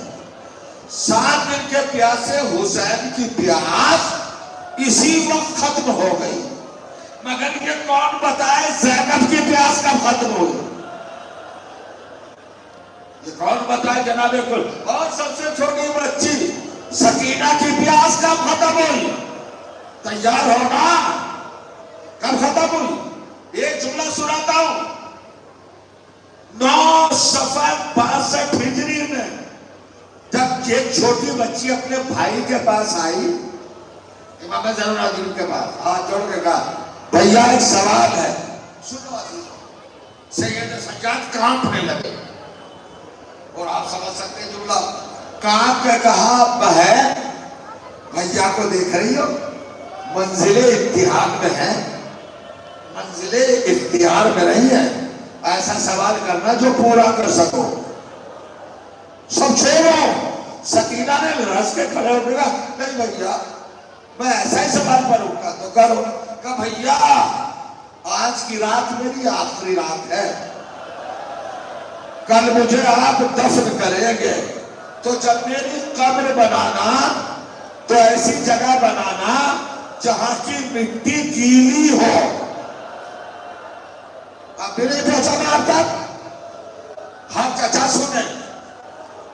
7 دن کے پیاسے. حسین کی پیاس اسی وقت ختم ہو گئی. مگر یہ کون بتائے زینب کی پیاس کب ختم ہوئی؟ یہ کون بتائے جناب کل؟ اور سب سے چھوٹی بچی سکینہ کی پیاس کب ختم ہوئی؟ تیار ہونا. کب ختم ہوئی؟ ایک جملہ سناتا ہوں. 9 صفر 62 ہجری میں جب ایک چھوٹی بچی اپنے بھائی کے پاس آئی امام زین العابدین کے پاس ہاتھ جوڑ کے کہا بھیا ایک سوال ہے، سنو عزیزو۔ سید سجاد کانپنے لگے، اور آپ سمجھ سکتے ہیں جملہ، کانپ کے کہا بہن بھیا کو دیکھ رہی ہو منزل امتحان میں ہے، منزل اختیار میں نہیں ہے، ایسا سوال کرنا جو پورا کر سکو۔ سب چھوڑو۔ سکینہ نے ہنس کے کھڑے ہو گیا، نہیں بھیا میں ایسا ہی سوال کروں گا تو کرو۔ کہ بھیا آج کی رات میری آخری رات ہے، کل مجھے آپ دفن کریں گے، تو جب میری قبر بنانا تو ایسی جگہ بنانا جہاں کی مٹی گیلی ہو۔ اب میرے پہچانا آپ تک ہر چچا سنیں،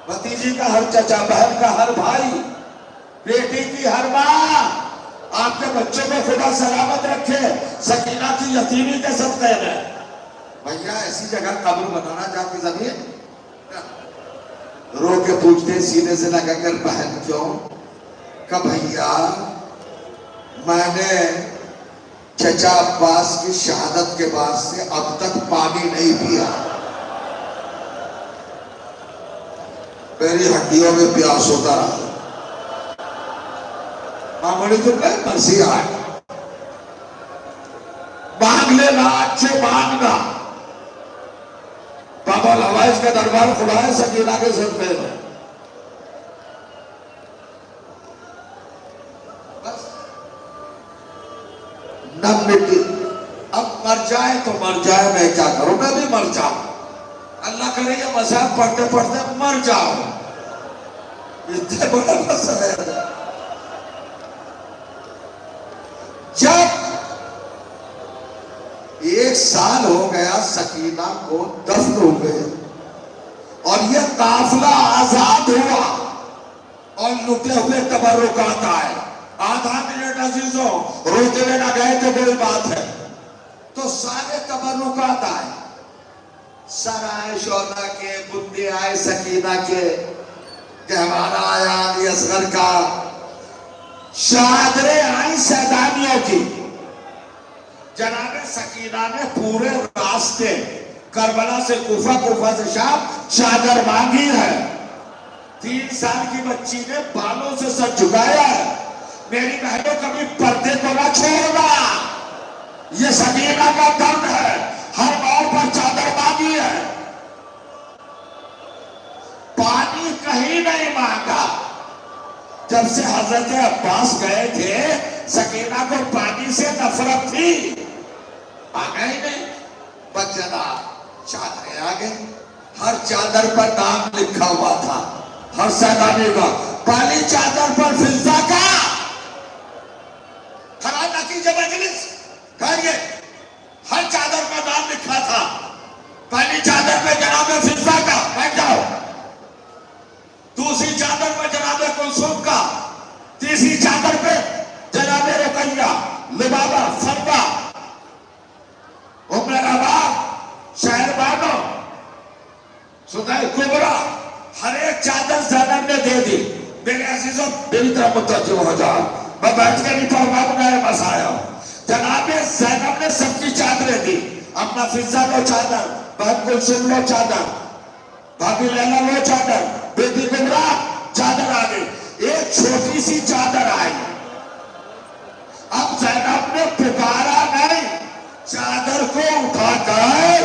بھتیجی کا ہر چچا، بہن کا ہر بھائی، بیٹی کی ہر ماں، آپ کے بچوں کو خدا سلامت رکھے، سکینہ کی یتیمی کے صدقے میں بھیا ایسی جگہ قبر بنانا جا کے زمین۔ رو کے پوچھتے سینے سے لگا کر بہن کیوں؟ کہ بھیا میں نے چچا عباس کی شہادت کے بعد سے اب تک پانی نہیں پیا، میری ہڈیوں میں پیاس ہوتا رہا۔ معمولی جملہ مرضی آئے، مانگ لینا اچھے مانگنا۔ بابا الحوائج کا دربار کھلا ہے سکینہ کے صدقے میں۔ بس نہ مٹی، اب مر جائے تو مر جائے، میں کیا کروں، میں بھی مر جاؤں، اللہ کرے یہ مذہب پڑھتے پڑھتے مر جاؤ، اتنے بڑا مسئلہ ہے۔ جب 1 سال ہو گیا سکینہ کو دفن ہو گئے اور یہ قافلہ آزاد ہوا اور لٹے ہوئے تبرکات آئے، آدھا منٹ عزیزوں روتے ہوئے نہ گئے تو بڑی بات ہے، تو سارے تبرکات آئے، سر آئے شوہدہ کے، بندے آئے سکینہ کے، گہوارہ آیا علی اصغر کا، چادریں آئیں سیدانیوں کی۔ جناب سکینہ نے پورے راستے کربلا سے کوفہ، کوفہ سے شام چادر مانگی ہے۔ 3 سال کی بچی نے بالوں سے سر جھکایا ہے، میری بہنوں کبھی پردے کو نہ چھوڑنا، یہ سکینہ کا دم ہے، ہر موڑ پر چادر مانگی ہے۔ پانی کہیں نہیں مانگا، جب سے حضرت عباس گئے تھے سکینہ کو پانی سے نفرت تھی، مانگا ہی نہیں، بچنا چادریں آگئے، ہر چادر پر نام لکھا ہوا تھا، ہر سیدانی کا، پہلی چادر پر فضہ کا، خراب نتیجہ مجلس کہیے، ہر چادر پر نام لکھا تھا، پہلی چادر پہ جناب فضہ کا، بیٹھ جاؤ، دوسری چادر پہ جناب کلثوم کا، تیسری چادر پہ جناب رقیہ، لبابہ، فربہ، ام العباس، شہر بانو، سدائے کبرا، ہر ایک چادر زینب نے دے دی۔ میرے عزیزوں میری طرف متوجہ ہو جاؤ، میں بیٹھ کے نہیں پڑھنا، میں بس آیا ہوں۔ جناب زینب نے سب کی چادریں دی، اپنا فضہ لو چادر، بہن کلثوم لو چادر، بھابی لیلا لو چادر، بیٹی کبرا چادر آ گئی، ایک چھوٹی سی چادر آئی۔ اب زینب نے پکارا نہیں، چادر کو اٹھا کر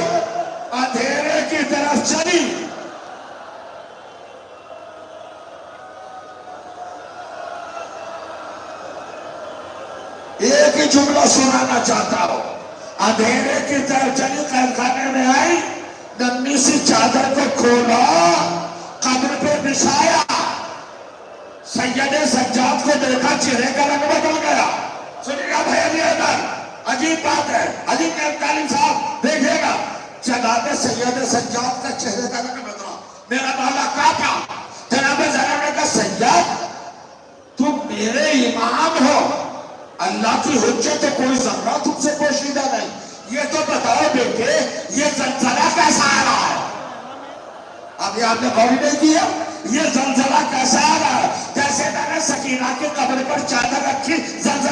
اندھیرے کی طرف چلی۔ ایک ہی جملہ سنانا چاہتا ہوں، اندھیرے کی طرف چلی، قید خانے میں آئی، ننھی سی چادر کو کھولا، قبر پہ بچھایا، سید سجاد کو دیکھا، چہرے کا رنگ بدل گیا۔ سنیے گا بھائی علی حیدر، عجیب بات ہے، علی تعلیم صاحب دیکھے گا، جناب سید سجاد کا چہرے کا رنگ بدلا، میرا مولا کانپا۔ جناب زینب نے کہا سید تم میرے امام ہو، اللہ کی حجت تو کوئی ذرہ تم سے پوشیدہ نہیں، یہ تو بتاؤ بیٹے یہ زلزلہ کیسا آ رہا ہے؟ ابھی آپ نے غور نہیں کیا، یہ زلزلہ کیسا آ رہا ہے؟ جیسے میں نے سکینہ کی قبر پر چادر رکھی، زلزلہ